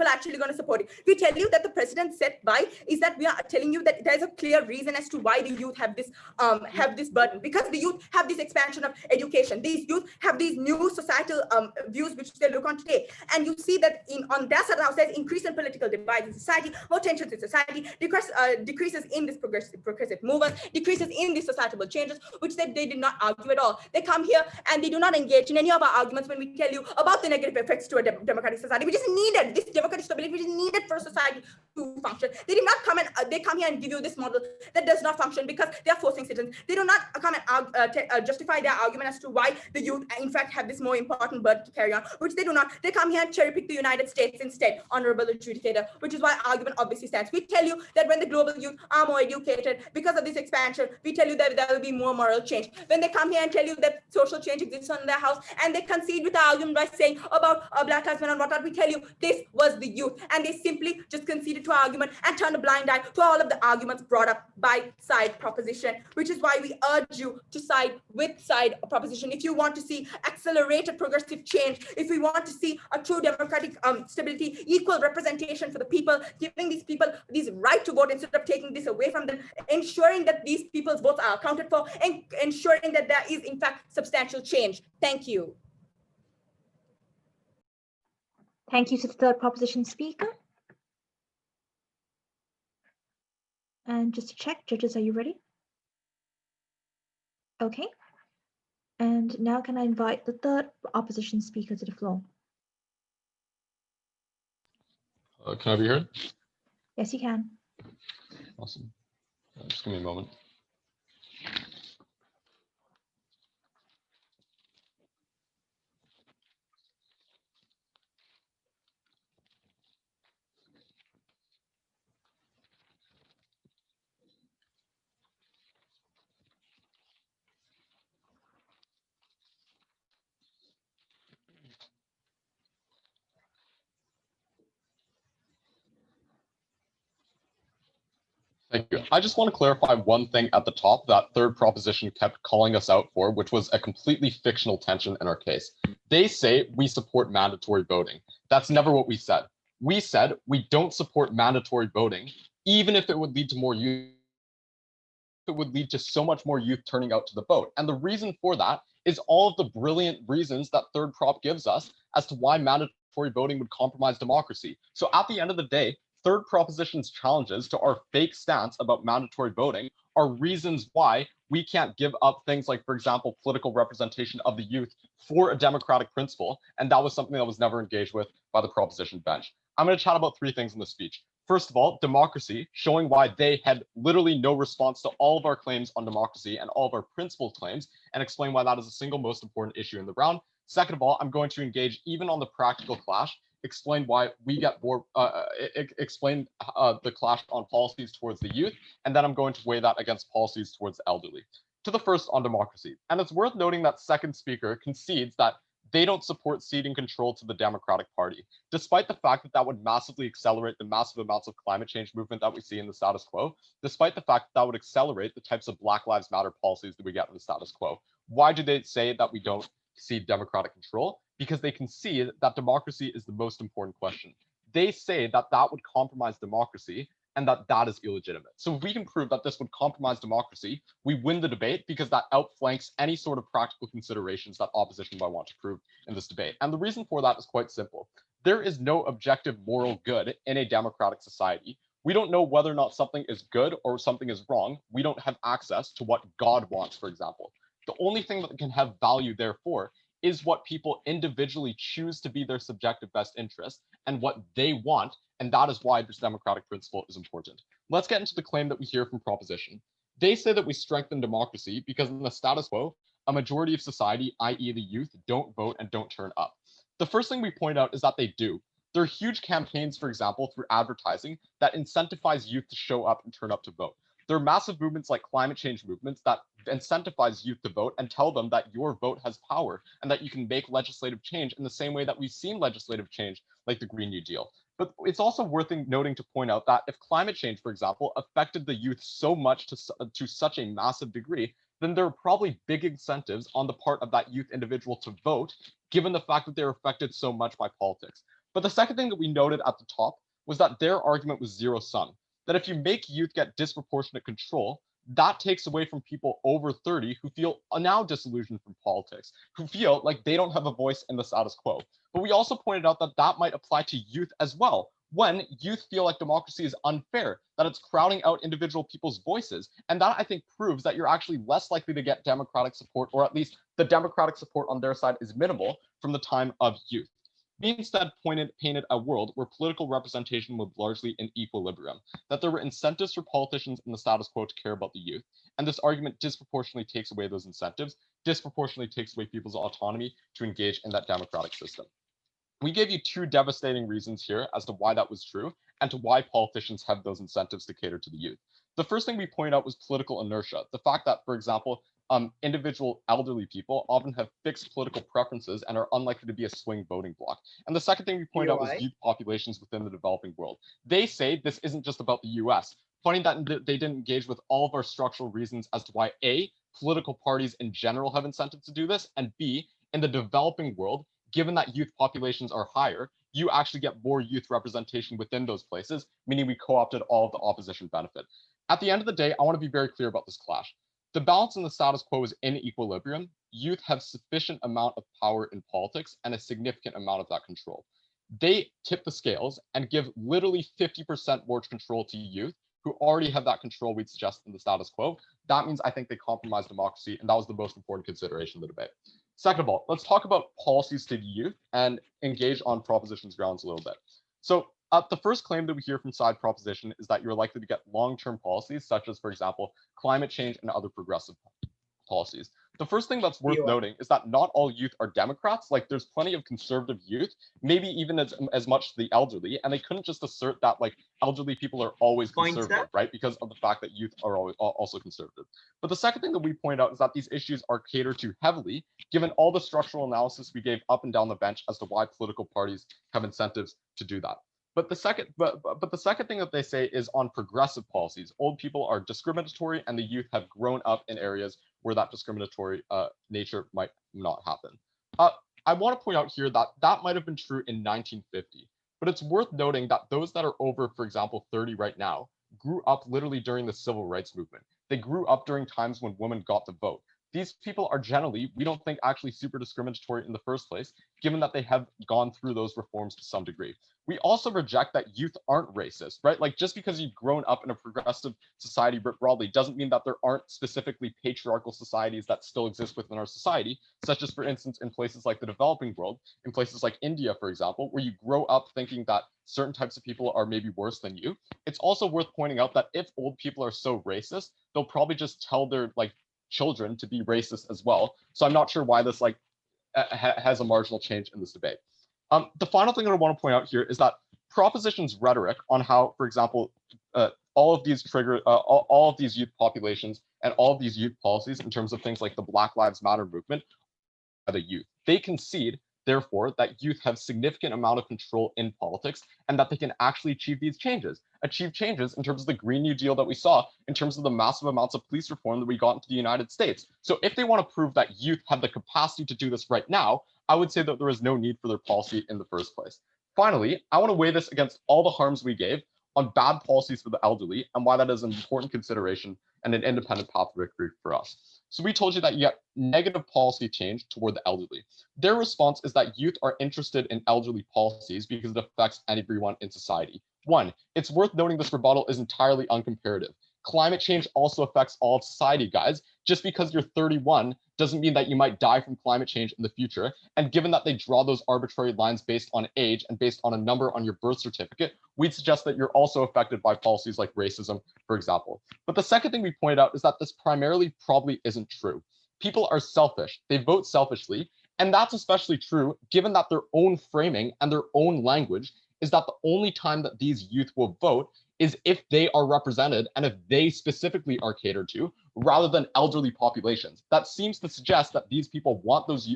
actually going to support it. We tell you that the president set by is that we are telling you that there's a clear reason as to why the youth have this burden, because the youth have this expansion of education. These youth have these new societal views which they look on today, and you see that on their side of the house, there's increase in political divide in society, more tensions in society, decreases in this progressive movement, decreases in these societal changes, which they did not argue at all. They come here and they do not engage in any of our arguments when we tell you about the negative effects to a democratic society, which is needed. This democratic stability which is needed for society to function. They did not come and they come here and give you this model that does not function, because they are forcing citizens. They do not come and justify their argument as to why the youth in fact have this more important burden to carry on, which they do not. They come here and cherry pick the United States instead, honorable adjudicator, which is why argument obviously stands. We tell you that when the global youth are more educated because of this expansion, we tell you that there will be more moral change. When they come here and tell you that social change exists on their house, and they concede with the argument by saying about Black Lives Matter and whatnot, we tell you this was the youth. And they simply just conceded to our argument and turned a blind eye to all of the arguments brought up by side proposition, which is why we urge you to side with side proposition. If you want to see accelerated progressive change, if we want to see a true democratic stability, equal representation for the people, giving these people this right to vote instead of taking this away from them, ensuring that these people's votes are accounted for, and ensuring that there is in fact substantial change. Thank you. Thank you to the third proposition speaker. And just to check, judges, are you ready? Okay. And now can I invite the third opposition speaker to the floor? Can I be heard? Yes, you can. Awesome. Just give me a moment. Thank you. I just want to clarify one thing at the top that third proposition kept calling us out for, which was a completely fictional tension in our case. They say we support mandatory voting. That's never what we said. We said we don't support mandatory voting, even if it would lead to more youth. It would lead to so much more youth turning out to the vote. And the reason for that is all of the brilliant reasons that third prop gives us as to why mandatory voting would compromise democracy. So at the end of the day, third proposition's challenges to our fake stance about mandatory voting are reasons why we can't give up things like, for example, political representation of the youth for a democratic principle. And that was something that was never engaged with by the proposition bench. I'm going to chat about three things in this speech. First of all, democracy, showing why they had literally no response to all of our claims on democracy and all of our principled claims, and explain why that is the single most important issue in the round. Second of all, I'm going to engage even on the practical clash, explain why we get more, explain the clash on policies towards the youth, and then I'm going to weigh that against policies towards the elderly. To the first on democracy, and it's worth noting that second speaker concedes that they don't support ceding control to the Democratic Party, despite the fact that that would massively accelerate the massive amounts of climate change movement that we see in the status quo, despite the fact that that would accelerate the types of Black Lives Matter policies that we get in the status quo. Why do they say that we don't cede democratic control? Because they concede that democracy is the most important question. They say that that would compromise democracy and that that is illegitimate. So if we can prove that this would compromise democracy, we win the debate because that outflanks any sort of practical considerations that opposition might want to prove in this debate. And the reason for that is quite simple. There is no objective moral good in a democratic society. We don't know whether or not something is good or something is wrong. We don't have access to what God wants, for example. The only thing that can have value, therefore, is what people individually choose to be their subjective best interest and what they want. And that is why this democratic principle is important. Let's get into the claim that we hear from proposition. They say that we strengthen democracy because in the status quo, a majority of society, i.e. the youth, don't vote and don't turn up. The first thing we point out is that they do. There are huge campaigns, for example, through advertising that incentivize youth to show up and turn up to vote. There are massive movements like climate change movements that incentivize youth to vote and tell them that your vote has power and that you can make legislative change in the same way that we've seen legislative change like the Green New Deal. But it's also worth noting to point out that if climate change, for example, affected the youth so much to such a massive degree, then there are probably big incentives on the part of that youth individual to vote, given the fact that they're affected so much by politics. But the second thing that we noted at the top was that their argument was zero sum, that if you make youth get disproportionate control, that takes away from people over 30 who feel now disillusioned from politics, who feel like they don't have a voice in the status quo. But we also pointed out that that might apply to youth as well, when youth feel like democracy is unfair, that it's crowding out individual people's voices. And that, I think, proves that you're actually less likely to get democratic support, or at least the democratic support on their side is minimal from the time of youth. We instead painted a world where political representation was largely in equilibrium, that there were incentives for politicians in the status quo to care about the youth. And this argument disproportionately takes away those incentives, disproportionately takes away people's autonomy to engage in that democratic system. We gave you two devastating reasons here as to why that was true and to why politicians have those incentives to cater to the youth. The first thing we point out was political inertia. The fact that, for example, individual elderly people often have fixed political preferences and are unlikely to be a swing voting bloc. And the second thing we point out was POI. youth populations within the developing world. They say this isn't just about the US, finding that they didn't engage with all of our structural reasons as to why A, political parties in general have incentive to do this, and B, in the developing world, given that youth populations are higher, you actually get more youth representation within those places, meaning we co-opted all of the opposition benefit. At the end of the day, I want to be very clear about this clash. The balance in the status quo is in equilibrium. Youth have sufficient amount of power in politics and a significant amount of that control. They tip the scales and give literally 50% more control to youth who already have that control we'd suggest in the status quo. That means I think they compromise democracy, and that was the most important consideration of the debate. Second of all, let's talk about policies to youth and engage on propositions grounds a little bit. So the first claim that we hear from side proposition is that you're likely to get long-term policies, such as, for example, climate change and other progressive policies. The first thing that's worth POI. noting is that not all youth are Democrats. Like, there's plenty of conservative youth, maybe even as much the elderly, and they couldn't just assert that like elderly people are always Points conservative, right? Because of the fact that youth are always also conservative. But the second thing that we point out is that these issues are catered to heavily, given all the structural analysis we gave up and down the bench as to why political parties have incentives to do that. But the second thing that they say is on progressive policies. Old people are discriminatory, and the youth have grown up in areas where that discriminatory nature might not happen. I want to point out here that that might have been true in 1950, but it's worth noting that those that are over, for example, 30 right now, grew up literally during the civil rights movement. They grew up during times when women got the vote. These people are generally, we don't think, actually super discriminatory in the first place, given that they have gone through those reforms to some degree. We also reject that youth aren't racist, right? Like, just because you've grown up in a progressive society broadly doesn't mean that there aren't specifically patriarchal societies that still exist within our society, such as, for instance, in places like the developing world, in places like India, for example, where you grow up thinking that certain types of people are maybe worse than you. It's also worth pointing out that if old people are so racist, they'll probably just tell their children to be racist as well. So I'm not sure why this has a marginal change in this debate. The final thing that I want to point out here is that proposition's rhetoric on how, for example, all of these all of these youth populations and all of these youth policies in terms of things like the Black Lives Matter movement are the youth. They concede, therefore, that youth have significant amount of control in politics and that they can actually achieve these changes. Achieve changes in terms of the Green New Deal that we saw, in terms of the massive amounts of police reform that we got into the United States. So if they want to prove that youth have the capacity to do this right now, I would say that there is no need for their policy in the first place. Finally, I want to weigh this against all the harms we gave on bad policies for the elderly and why that is an important consideration and an independent path to victory for us. So we told you that you get negative policy change toward the elderly. Their response is that youth are interested in elderly policies because it affects everyone in society. One, it's worth noting this rebuttal is entirely uncomparative. Climate change also affects all of society, guys. Just because you're 31 doesn't mean that you might die from climate change in the future. And given that they draw those arbitrary lines based on age and based on a number on your birth certificate, we'd suggest that you're also affected by policies like racism, for example. But the second thing we pointed out is that this primarily probably isn't true. People are selfish. They vote selfishly. And that's especially true given that their own framing and their own language is that the only time that these youth will vote is if they are represented and if they specifically are catered to, rather than elderly populations. That seems to suggest that these people want those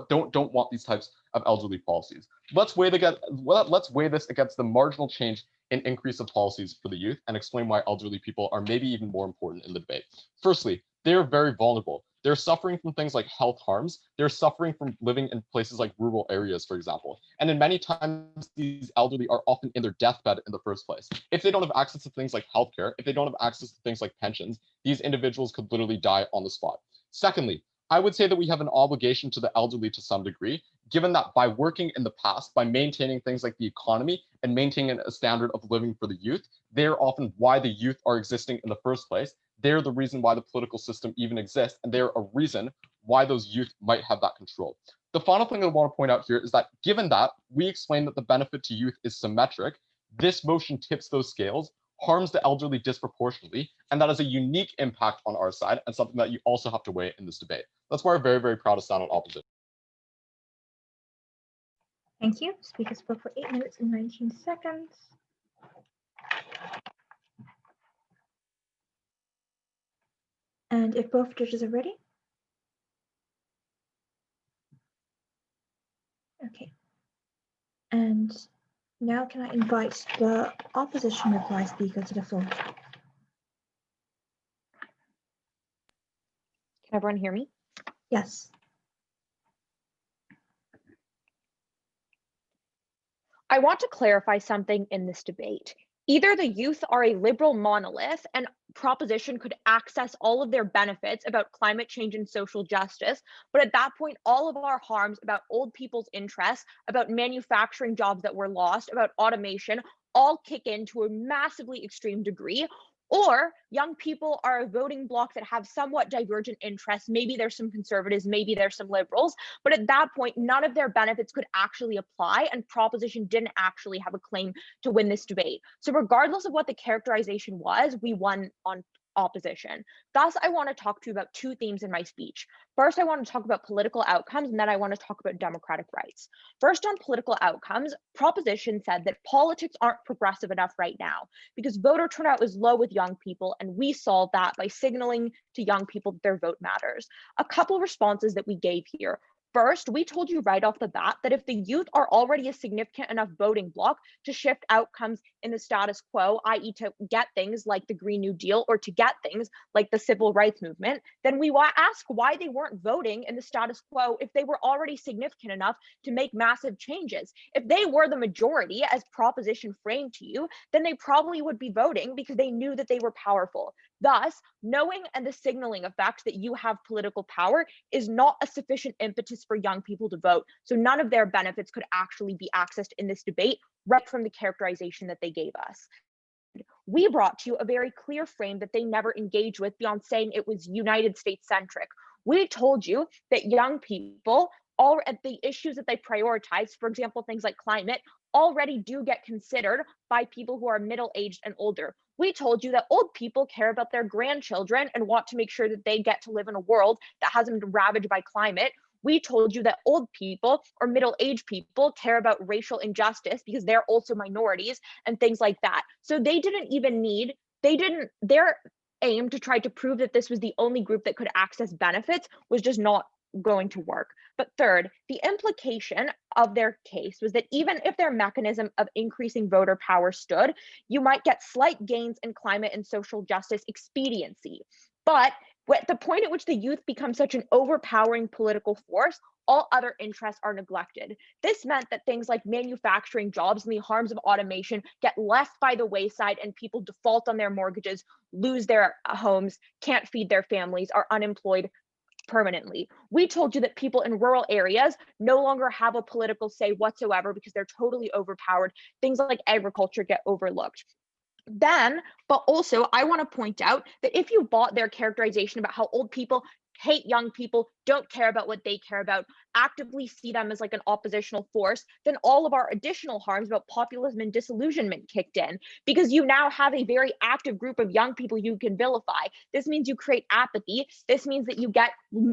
don't want these types of elderly policies. Let's weigh this against the marginal change in increase of policies for the youth and explain why elderly people are maybe even more important in the debate. Firstly, they are very vulnerable. They're suffering from things like health harms. They're suffering from living in places like rural areas, for example. And in many times, these elderly are often in their deathbed in the first place. If they don't have access to things like healthcare, if they don't have access to things like pensions, these individuals could literally die on the spot. Secondly, I would say that we have an obligation to the elderly to some degree, given that by working in the past, by maintaining things like the economy and maintaining a standard of living for the youth, they're often why the youth are existing in the first place. They're the reason why the political system even exists, and they're a reason why those youth might have that control. The final thing I want to point out here is that given that we explain that the benefit to youth is symmetric, this motion tips those scales, harms the elderly disproportionately, and that is a unique impact on our side and something that you also have to weigh in this debate. That's why we're very, very proud to stand on opposition. Thank you. Speaker spoke for 8 minutes and 19 seconds. And if both judges are ready. Okay. And now can I invite the opposition reply speaker to the floor? Can everyone hear me? Yes. I want to clarify something in this debate. Either the youth are a liberal monolith and proposition could access all of their benefits about climate change and social justice, but at that point, all of our harms about old people's interests, about manufacturing jobs that were lost, about automation, all kick in to a massively extreme degree. Or young people are a voting bloc that have somewhat divergent interests. Maybe there's some conservatives, maybe there's some liberals, but at that point, none of their benefits could actually apply, and proposition didn't actually have a claim to win this debate. So regardless of what the characterization was, we won on opposition. Thus, I want to talk to you about two themes in my speech. First, I want to talk about political outcomes, and then I want to talk about democratic rights. First, on political outcomes, proposition said that politics aren't progressive enough right now because voter turnout is low with young people, and we solve that by signaling to young people that their vote matters. A couple responses that we gave here. First, we told you right off the bat that if the youth are already a significant enough voting bloc to shift outcomes in the status quo, i.e. to get things like the Green New Deal or to get things like the civil rights movement, then we ask why they weren't voting in the status quo if they were already significant enough to make massive changes. If they were the majority, as proposition framed to you, then they probably would be voting because they knew that they were powerful. Thus, knowing and the signaling effect that you have political power is not a sufficient impetus for young people to vote. So none of their benefits could actually be accessed in this debate, right from the characterization that they gave us. We brought to you a very clear frame that they never engaged with beyond saying it was United States centric. We told you that young people, all at the issues that they prioritize, for example, things like climate, already do get considered by people who are middle-aged and older. We told you that old people care about their grandchildren and want to make sure that they get to live in a world that hasn't been ravaged by climate. We told you that old people or middle-aged people care about racial injustice because they're also minorities and things like that. So they didn't even need, their aim to try to prove that this was the only group that could access benefits was just not going to work. But third, the implication of their case was that even if their mechanism of increasing voter power stood, you might get slight gains in climate and social justice expediency. But at the point at which the youth become such an overpowering political force, all other interests are neglected. This meant that things like manufacturing jobs and the harms of automation get left by the wayside, and people default on their mortgages, lose their homes, can't feed their families, are unemployed permanently. We told you that people in rural areas no longer have a political say whatsoever because they're totally overpowered. Things like agriculture get overlooked. Then, but also, I want to point out that if you bought their characterization about how old people hate young people, don't care about what they care about, actively see them as like an oppositional force, then all of our additional harms about populism and disillusionment kicked in because you now have a very active group of young people you can vilify. This means you create apathy. This means that you get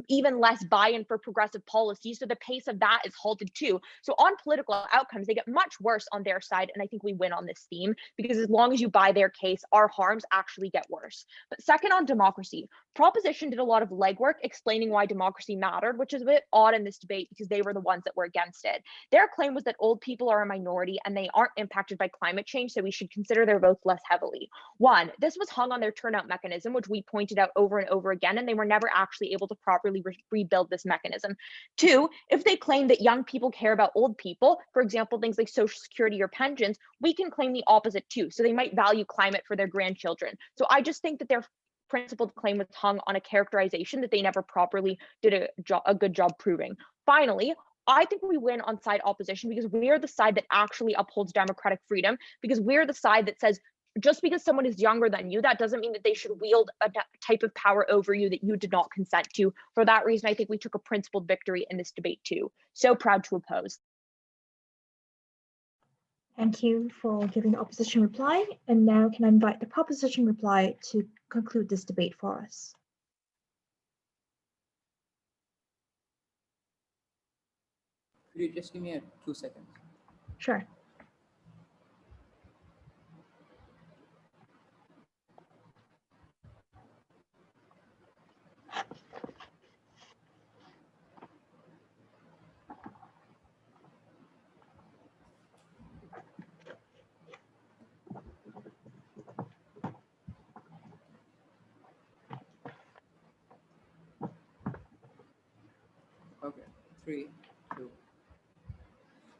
even less buy-in for progressive policy. So the pace of that is halted too. So on political outcomes, they get much worse on their side. And I think we win on this theme because as long as you buy their case, our harms actually get worse. But second, on democracy, proposition did a lot of legwork explaining why democracy mattered, which is a bit odd in this debate because they were the ones that were against it. Their claim was that old people are a minority and they aren't impacted by climate change, so we should consider their votes less heavily. One, this was hung on their turnout mechanism, which we pointed out over and over again, and they were never actually able to properly rebuild this mechanism. Two, if they claim that young people care about old people, for example, things like Social Security or pensions, we can claim the opposite too. So they might value climate for their grandchildren. So I just think that their principled claim was hung on a characterization that they never properly did a good job proving. Finally, I think we win on side opposition because we're the side that actually upholds democratic freedom, because we're the side that says just because someone is younger than you, that doesn't mean that they should wield a type of power over you that you did not consent to. For that reason, I think we took a principled victory in this debate too. So proud to oppose. Thank you for giving the opposition reply. And now can I invite the proposition reply to conclude this debate for us? Could you just give me 2 seconds? Sure. 3, 2.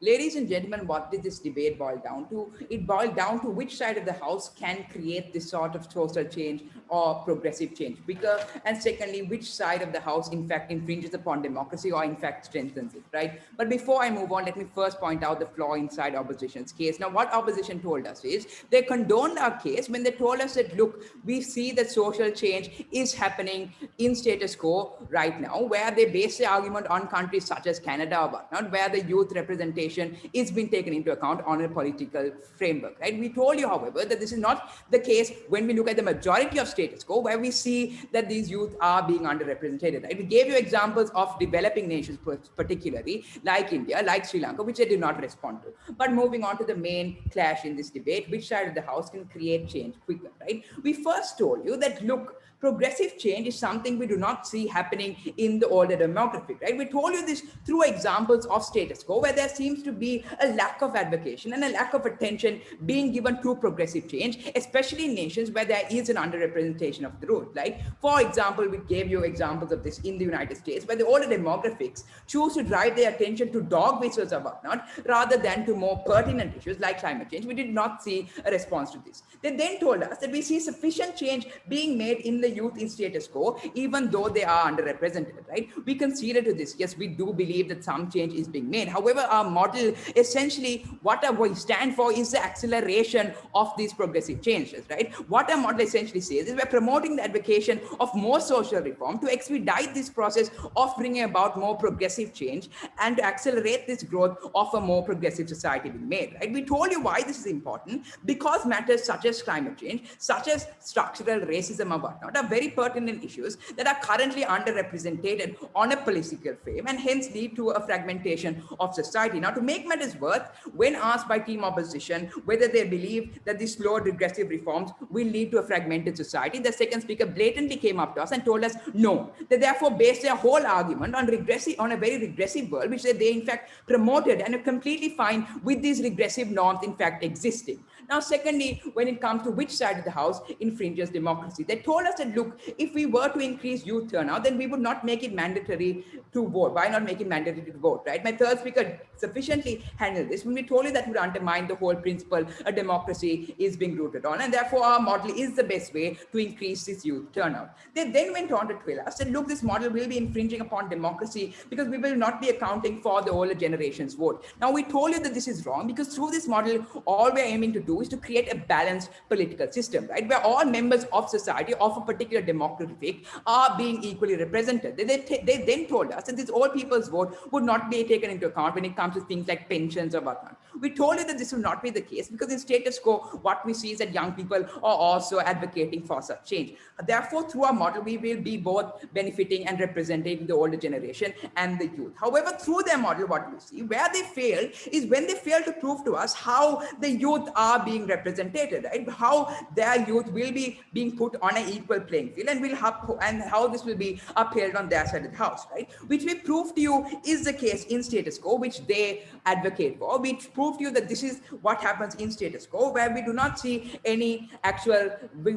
Ladies and gentlemen, what did this debate boil down to? It boiled down to which side of the house can create this sort of social change or progressive change quicker, and secondly, which side of the house in fact infringes upon democracy or in fact strengthens it, right? But before I move on, let me first point out the flaw inside opposition's case. Now, what opposition told us is they condoned our case when they told us that, look, we see that social change is happening in status quo right now, where they base the argument on countries such as Canada or whatnot, where the youth representation is being taken into account on a political framework, right? We told you, however, that this is not the case when we look at the majority of status quo, where we see that these youth are being underrepresented, right? We gave you examples of developing nations, particularly like India, like Sri Lanka, which they did not respond to. But moving on to the main clash in this debate, which side of the house can create change quicker, right? We first told you that, look, progressive change is something we do not see happening in the older demographic, right? We told you this through examples of status quo, where there seems to be a lack of advocacy and a lack of attention being given to progressive change, especially in nations where there is an underrepresentation of the root, right? For example, we gave you examples of this in the United States, where the older demographics choose to drive their attention to dog whistles or whatnot, rather than to more pertinent issues like climate change. We did not see a response to this. They then told us that we see sufficient change being made in the youth in status quo, even though they are underrepresented, right? We conceded to this. Yes, we do believe that some change is being made. However, our model, essentially, what we stand for is the acceleration of these progressive changes, right? What our model essentially says is we're promoting the advocacy of more social reform to expedite this process of bringing about more progressive change and to accelerate this growth of a more progressive society being made, right? We told you why this is important, because matters such as climate change, such as structural racism or whatnot, are very pertinent issues that are currently underrepresented on a political frame and hence lead to a fragmentation of society. Now, to make matters worse, when asked by team opposition whether they believe that these slow regressive reforms will lead to a fragmented society, the second speaker blatantly came up to us and told us no. They therefore based their whole argument on a very regressive world, which they in fact promoted and are completely fine with these regressive norms in fact existing. Now, secondly, when it comes to which side of the house infringes democracy, they told us that, look, if we were to increase youth turnout, then we would not make it mandatory to vote. Why not make it mandatory to vote, right? My third speaker sufficiently handled this when we told you that would undermine the whole principle a democracy is being rooted on, and therefore our model is the best way to increase this youth turnout. They then went on to tell us that, look, this model will be infringing upon democracy because we will not be accounting for the older generation's vote. Now, we told you that this is wrong because through this model, all we're aiming to do is to create a balanced political system, right? Where all members of society of a particular demographic are being equally represented. They then told us that this all people's vote would not be taken into account when it comes to things like pensions or whatnot. We told you that this will not be the case because in status quo, what we see is that young people are also advocating for such change. Therefore, through our model, we will be both benefiting and representing the older generation and the youth. However, through their model, what we see, where they fail is when they fail to prove to us how the youth are being represented, right? How their youth will be being put on an equal playing field and how this will be upheld on their side of the house, right? Which we prove to you is the case in status quo, which they advocate for. We prove to you that this is what happens in status quo, where we do not see we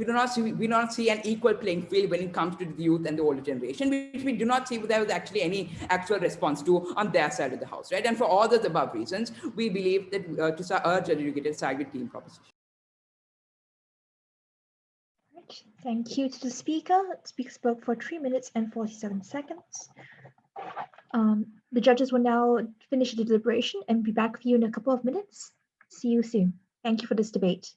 do not see an equal playing field when it comes to the youth and the older generation, which we do not see there was actually any actual response to on their side of the house, right? And for all those above reasons, we believe that to urge a dedicated side with team proposition. Thank you to the speaker. The speaker spoke for 3 minutes and 47 seconds. The judges will now finish the deliberation and be back with you in a couple of minutes. See you soon. Thank you for this debate.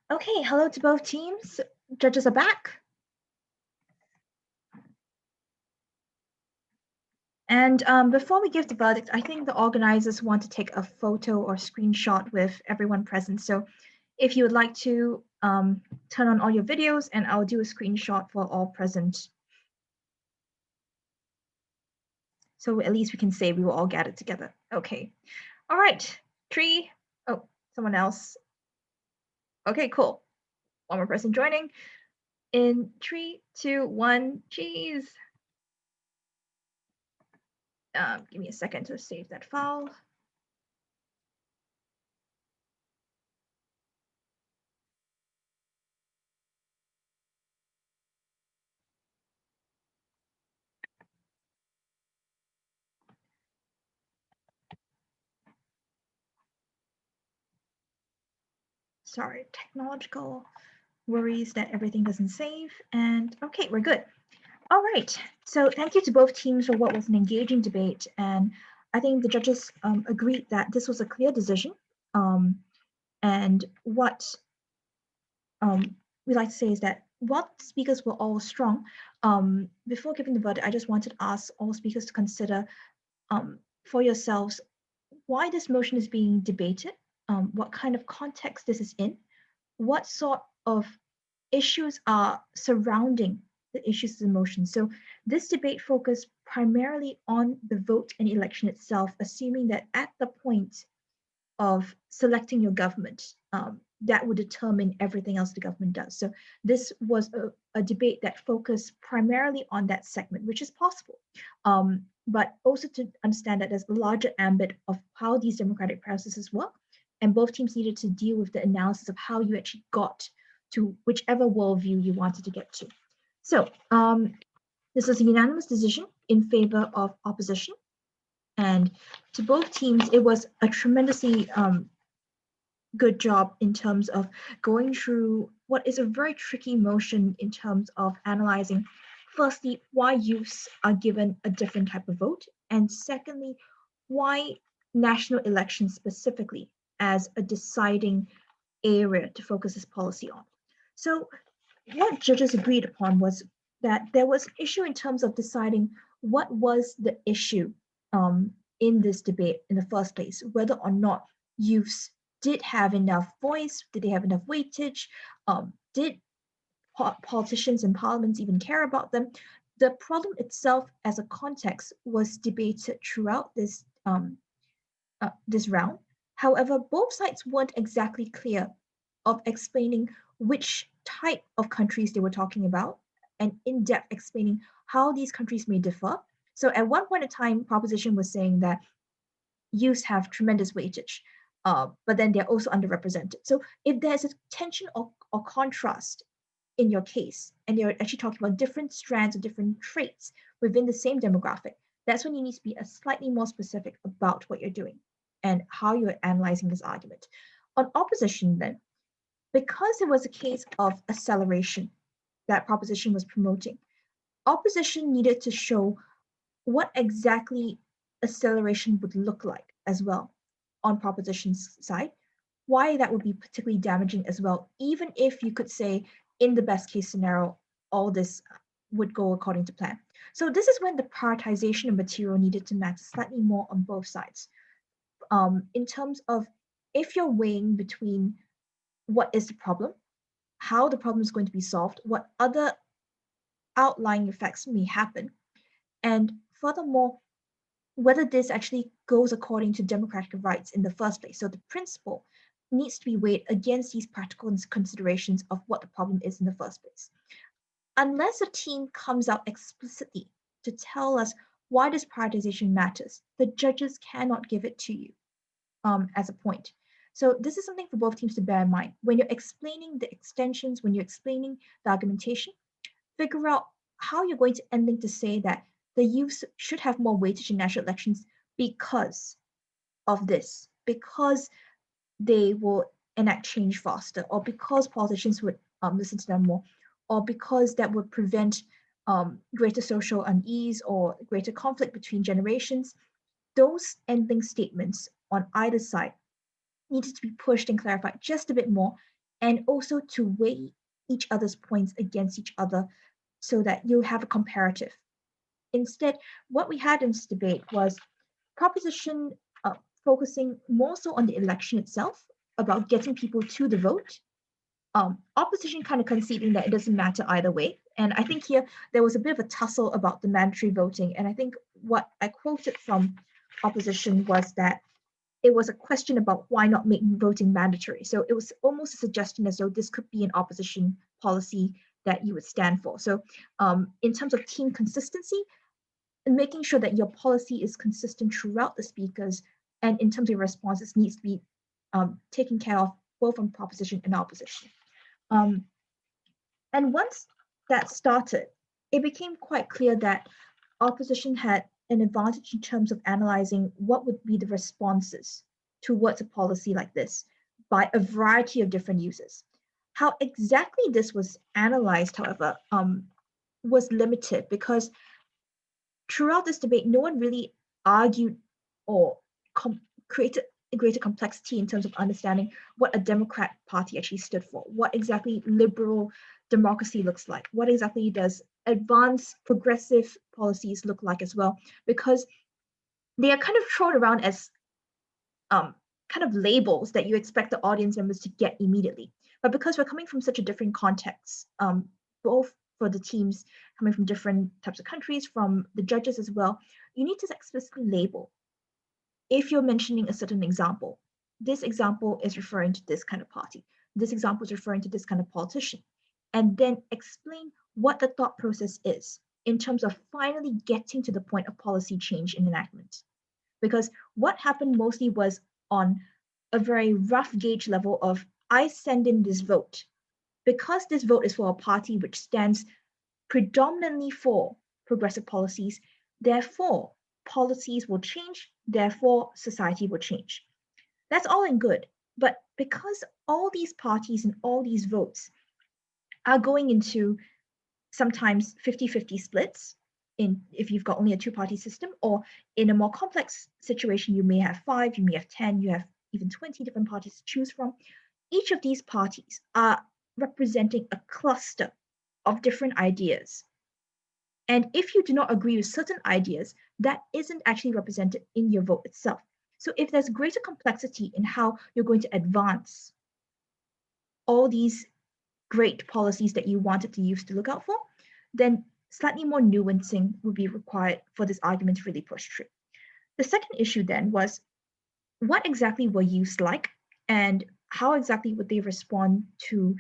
Okay, hello to both teams. Judges are back. And before we give the verdict, I think the organizers want to take a photo or screenshot with everyone present. So if you would like to turn on all your videos, and I'll do a screenshot for all present. So at least we can say we were all gathered together. Okay. All right. 3. Oh, someone else. Okay, cool. One more person joining. In 3, 2, 1, cheese. Give me a second to save that file. Sorry, technological worries that everything doesn't save. And okay, we're good. All right. So thank you to both teams for what was an engaging debate. And I think the judges agreed that this was a clear decision. And what we like to say is that while the speakers were all strong, before giving the verdict, I just wanted to ask all speakers to consider for yourselves why this motion is being debated, what kind of context this is in, what sort of issues are surrounding the issues of the motion. So this debate focused primarily on the vote and election itself, assuming that at the point of selecting your government, that would determine everything else the government does. So this was a debate that focused primarily on that segment, which is possible. But also to understand that there's a larger ambit of how these democratic processes work, and both teams needed to deal with the analysis of how you actually got to whichever worldview you wanted to get to. So this was a unanimous decision in favor of opposition. And to both teams, it was a tremendously good job in terms of going through what is a very tricky motion in terms of analyzing, firstly, why youths are given a different type of vote, and secondly, why national elections specifically as a deciding area to focus this policy on. So what judges agreed upon was that there was an issue in terms of deciding what was the issue in this debate in the first place, whether or not youths did have enough voice, did they have enough weightage, did politicians and parliaments even care about them. The problem itself as a context was debated throughout this round. However, both sides weren't exactly clear of explaining which type of countries they were talking about, and in depth explaining how these countries may differ. So at one point in time, proposition was saying that youths have tremendous weightage, but then they're also underrepresented. So if there's a tension or contrast in your case, and you're actually talking about different strands or different traits within the same demographic, that's when you need to be a slightly more specific about what you're doing and how you're analyzing this argument. On opposition then, because it was a case of acceleration that proposition was promoting, opposition needed to show what exactly acceleration would look like as well on proposition's side, why that would be particularly damaging as well, even if you could say in the best case scenario, all this would go according to plan. So this is when the prioritization of material needed to matter slightly more on both sides. In terms of if you're weighing between what is the problem, how the problem is going to be solved, what other outlying effects may happen, and furthermore, whether this actually goes according to democratic rights in the first place. So the principle needs to be weighed against these practical considerations of what the problem is in the first place. Unless a team comes out explicitly to tell us why this prioritization matters, the judges cannot give it to you as a point. So this is something for both teams to bear in mind. When you're explaining the extensions, when you're explaining the argumentation, figure out how you're going to ending to say that the youth should have more weightage in national elections because of this, because they will enact change faster, or because politicians would listen to them more, or because that would prevent greater social unease or greater conflict between generations. Those ending statements on either side needed to be pushed and clarified just a bit more and also to weigh each other's points against each other so that you have a comparative. Instead, what we had in this debate was proposition focusing more so on the election itself, about getting people to the vote. Opposition kind of conceding that it doesn't matter either way. And I think here there was a bit of a tussle about the mandatory voting. And I think what I quoted from opposition was that it was a question about why not make voting mandatory. So it was almost a suggestion as though this could be an opposition policy that you would stand for. So in terms of team consistency, making sure that your policy is consistent throughout the speakers, and in terms of your responses needs to be taken care of both from proposition and opposition. And once that started, it became quite clear that opposition had an advantage in terms of analyzing what would be the responses towards a policy like this by a variety of different users. How exactly this was analyzed, however, was limited because throughout this debate, no one really argued or created a greater complexity in terms of understanding what a Democrat Party actually stood for, what exactly liberal democracy looks like, what exactly does advanced progressive policies look like as well, because they are kind of thrown around as kind of labels that you expect the audience members to get immediately. But because we're coming from such a different context, both for the teams coming from different types of countries, from the judges as well, you need to explicitly label. If you're mentioning a certain example, this example is referring to this kind of party, this example is referring to this kind of politician, and then explain what the thought process is in terms of finally getting to the point of policy change in enactment. Because what happened mostly was on a very rough gauge level of, I send in this vote. Because this vote is for a party which stands predominantly for progressive policies, therefore policies will change, therefore society will change. That's all in good. But because all these parties and all these votes are going into sometimes 50-50 splits, if you've got only a two-party system, or in a more complex situation, you may have 5, you may have 10, you have even 20 different parties to choose from. Each of these parties are representing a cluster of different ideas. And if you do not agree with certain ideas, that isn't actually represented in your vote itself. So if there's greater complexity in how you're going to advance all these great policies that you wanted to use to look out for, then slightly more nuancing would be required for this argument to really push through. The second issue then was, what exactly were youths like, and how exactly would they respond to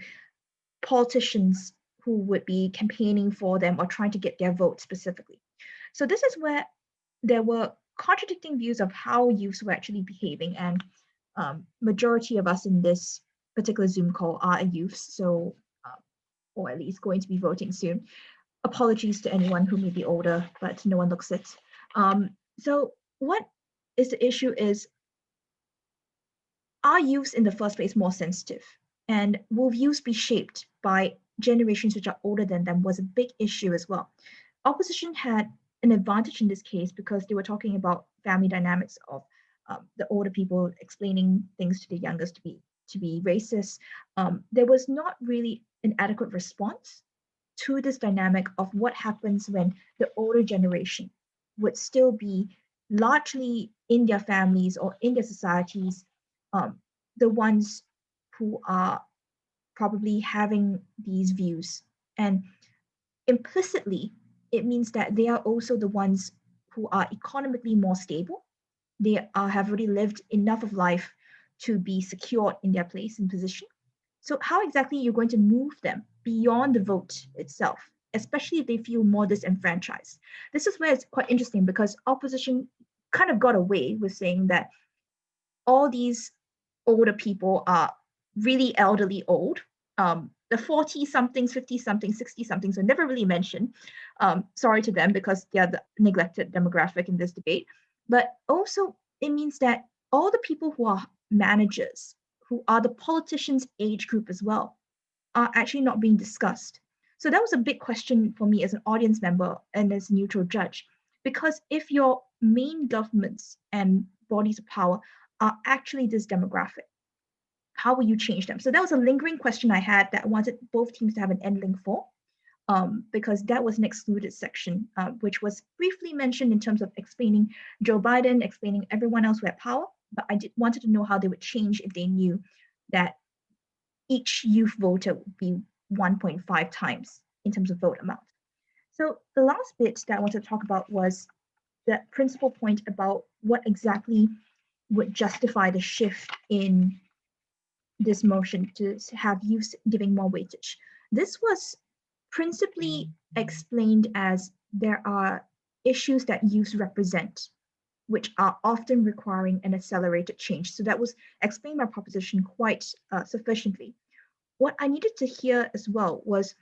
politicians who would be campaigning for them or trying to get their vote specifically? So this is where there were contradicting views of how youths were actually behaving, and majority of us in this particular Zoom call are youths, so or at least going to be voting soon. Apologies to anyone who may be older, but no one looks it. So what is the issue is, are youths in the first place more sensitive? And will views be shaped by generations which are older than them was a big issue as well. Opposition had an advantage in this case because they were talking about family dynamics of the older people explaining things to the youngest to be racist. There was not really an adequate response to this dynamic of what happens when the older generation would still be largely in their families or in their societies, the ones who are probably having these views. And implicitly, it means that they are also the ones who are economically more stable. They have already lived enough of life to be secured in their place and position. So how exactly you're going to move them beyond the vote itself, especially if they feel more disenfranchised? This is where it's quite interesting, because opposition kind of got away with saying that all these older people are really elderly old. The 40-somethings, 50-somethings, 60-somethings are never really mentioned. Sorry to them, because they are the neglected demographic in this debate. But also it means that all the people who are managers, who are the politicians' age group as well, are actually not being discussed. So that was a big question for me as an audience member and as a neutral judge, because if your main governments and bodies of power are actually this demographic, how will you change them? So that was a lingering question I had that I wanted both teams to have an end link for, because that was an excluded section, which was briefly mentioned in terms of explaining Joe Biden, explaining everyone else who had power, but I wanted to know how they would change if they knew that each youth voter would be 1.5 times in terms of vote amount. So the last bit that I wanted to talk about was the principal point about what exactly would justify the shift in this motion to have youths giving more weightage. This was principally explained as there are issues that youths represent, which are often requiring an accelerated change. So that was explained by proposition quite sufficiently. What I needed to hear as well was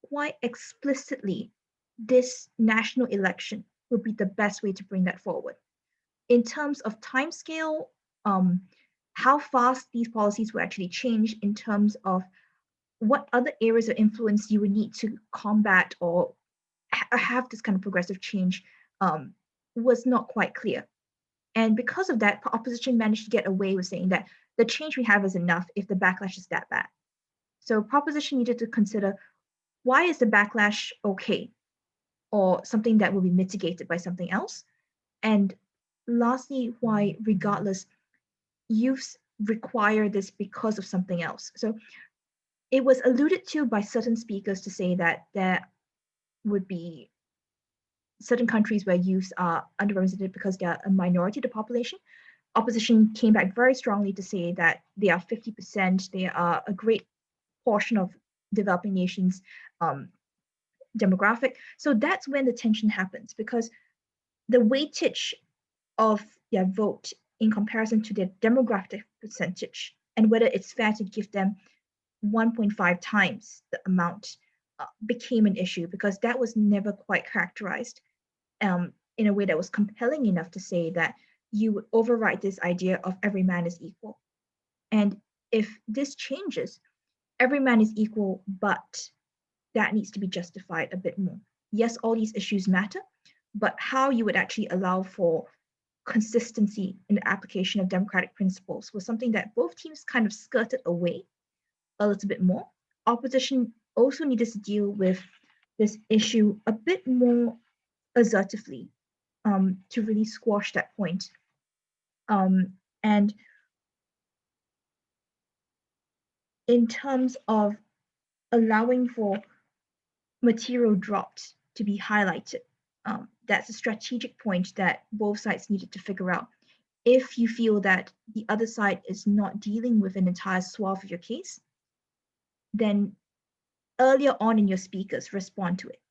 quite explicitly this national election would be the best way to bring that forward. In terms of timescale, how fast these policies will actually change in terms of what other areas of influence you would need to combat or have this kind of progressive change was not quite clear. And because of that, opposition managed to get away with saying that the change we have is enough if the backlash is that bad. So proposition needed to consider, why is the backlash okay, or something that will be mitigated by something else? And lastly, why, regardless, youths require this because of something else. So it was alluded to by certain speakers to say that there would be certain countries where youths are underrepresented because they are a minority of the population. Opposition came back very strongly to say that they are 50%, they are a great portion of developing nations' demographic. So that's when the tension happens, because the weightage of their vote in comparison to their demographic percentage and whether it's fair to give them 1.5 times the amount became an issue, because that was never quite characterized in a way that was compelling enough to say that you would override this idea of every man is equal. And if this changes, every man is equal, but that needs to be justified a bit more. Yes, all these issues matter, but how you would actually allow for consistency in the application of democratic principles was something that both teams kind of skirted away a little bit more. Opposition also needed to deal with this issue a bit more assertively to really squash that point. And in terms of allowing for material dropped to be highlighted, that's a strategic point that both sides needed to figure out. If you feel that the other side is not dealing with an entire swath of your case, then earlier on in your speakers, respond to it.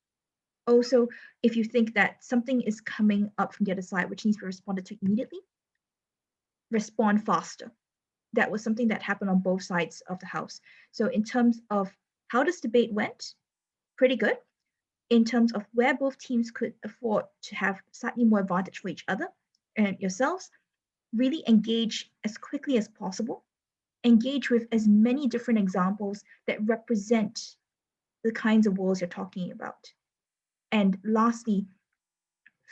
Also, if you think that something is coming up from the other side which needs to be responded to immediately, respond faster. That was something that happened on both sides of the House. So in terms of how this debate went, pretty good. In terms of where both teams could afford to have slightly more advantage for each other and yourselves, really engage as quickly as possible. Engage with as many different examples that represent the kinds of worlds you're talking about. And lastly,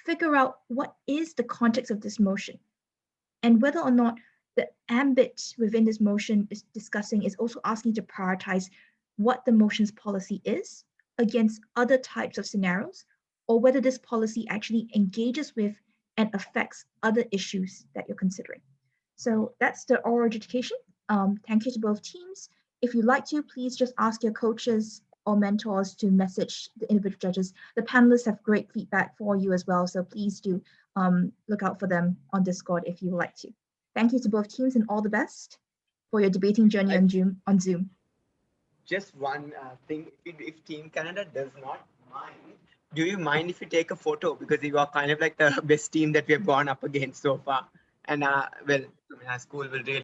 figure out what is the context of this motion and whether or not the ambit within this motion is discussing is also asking to prioritize what the motion's policy is against other types of scenarios, or whether this policy actually engages with and affects other issues that you're considering. So that's the oral adjudication. Thank you to both teams. If you'd like to, please just ask your coaches or mentors to message the individual judges. The panelists have great feedback for you as well, so please do look out for them on Discord if you would like to. Thank you to both teams and all the best for your debating journey on Zoom. Just one thing, if Team Canada does not mind, do you mind if you take a photo? Because you are kind of like the best team that we have gone up against so far. And well, I mean, our school will really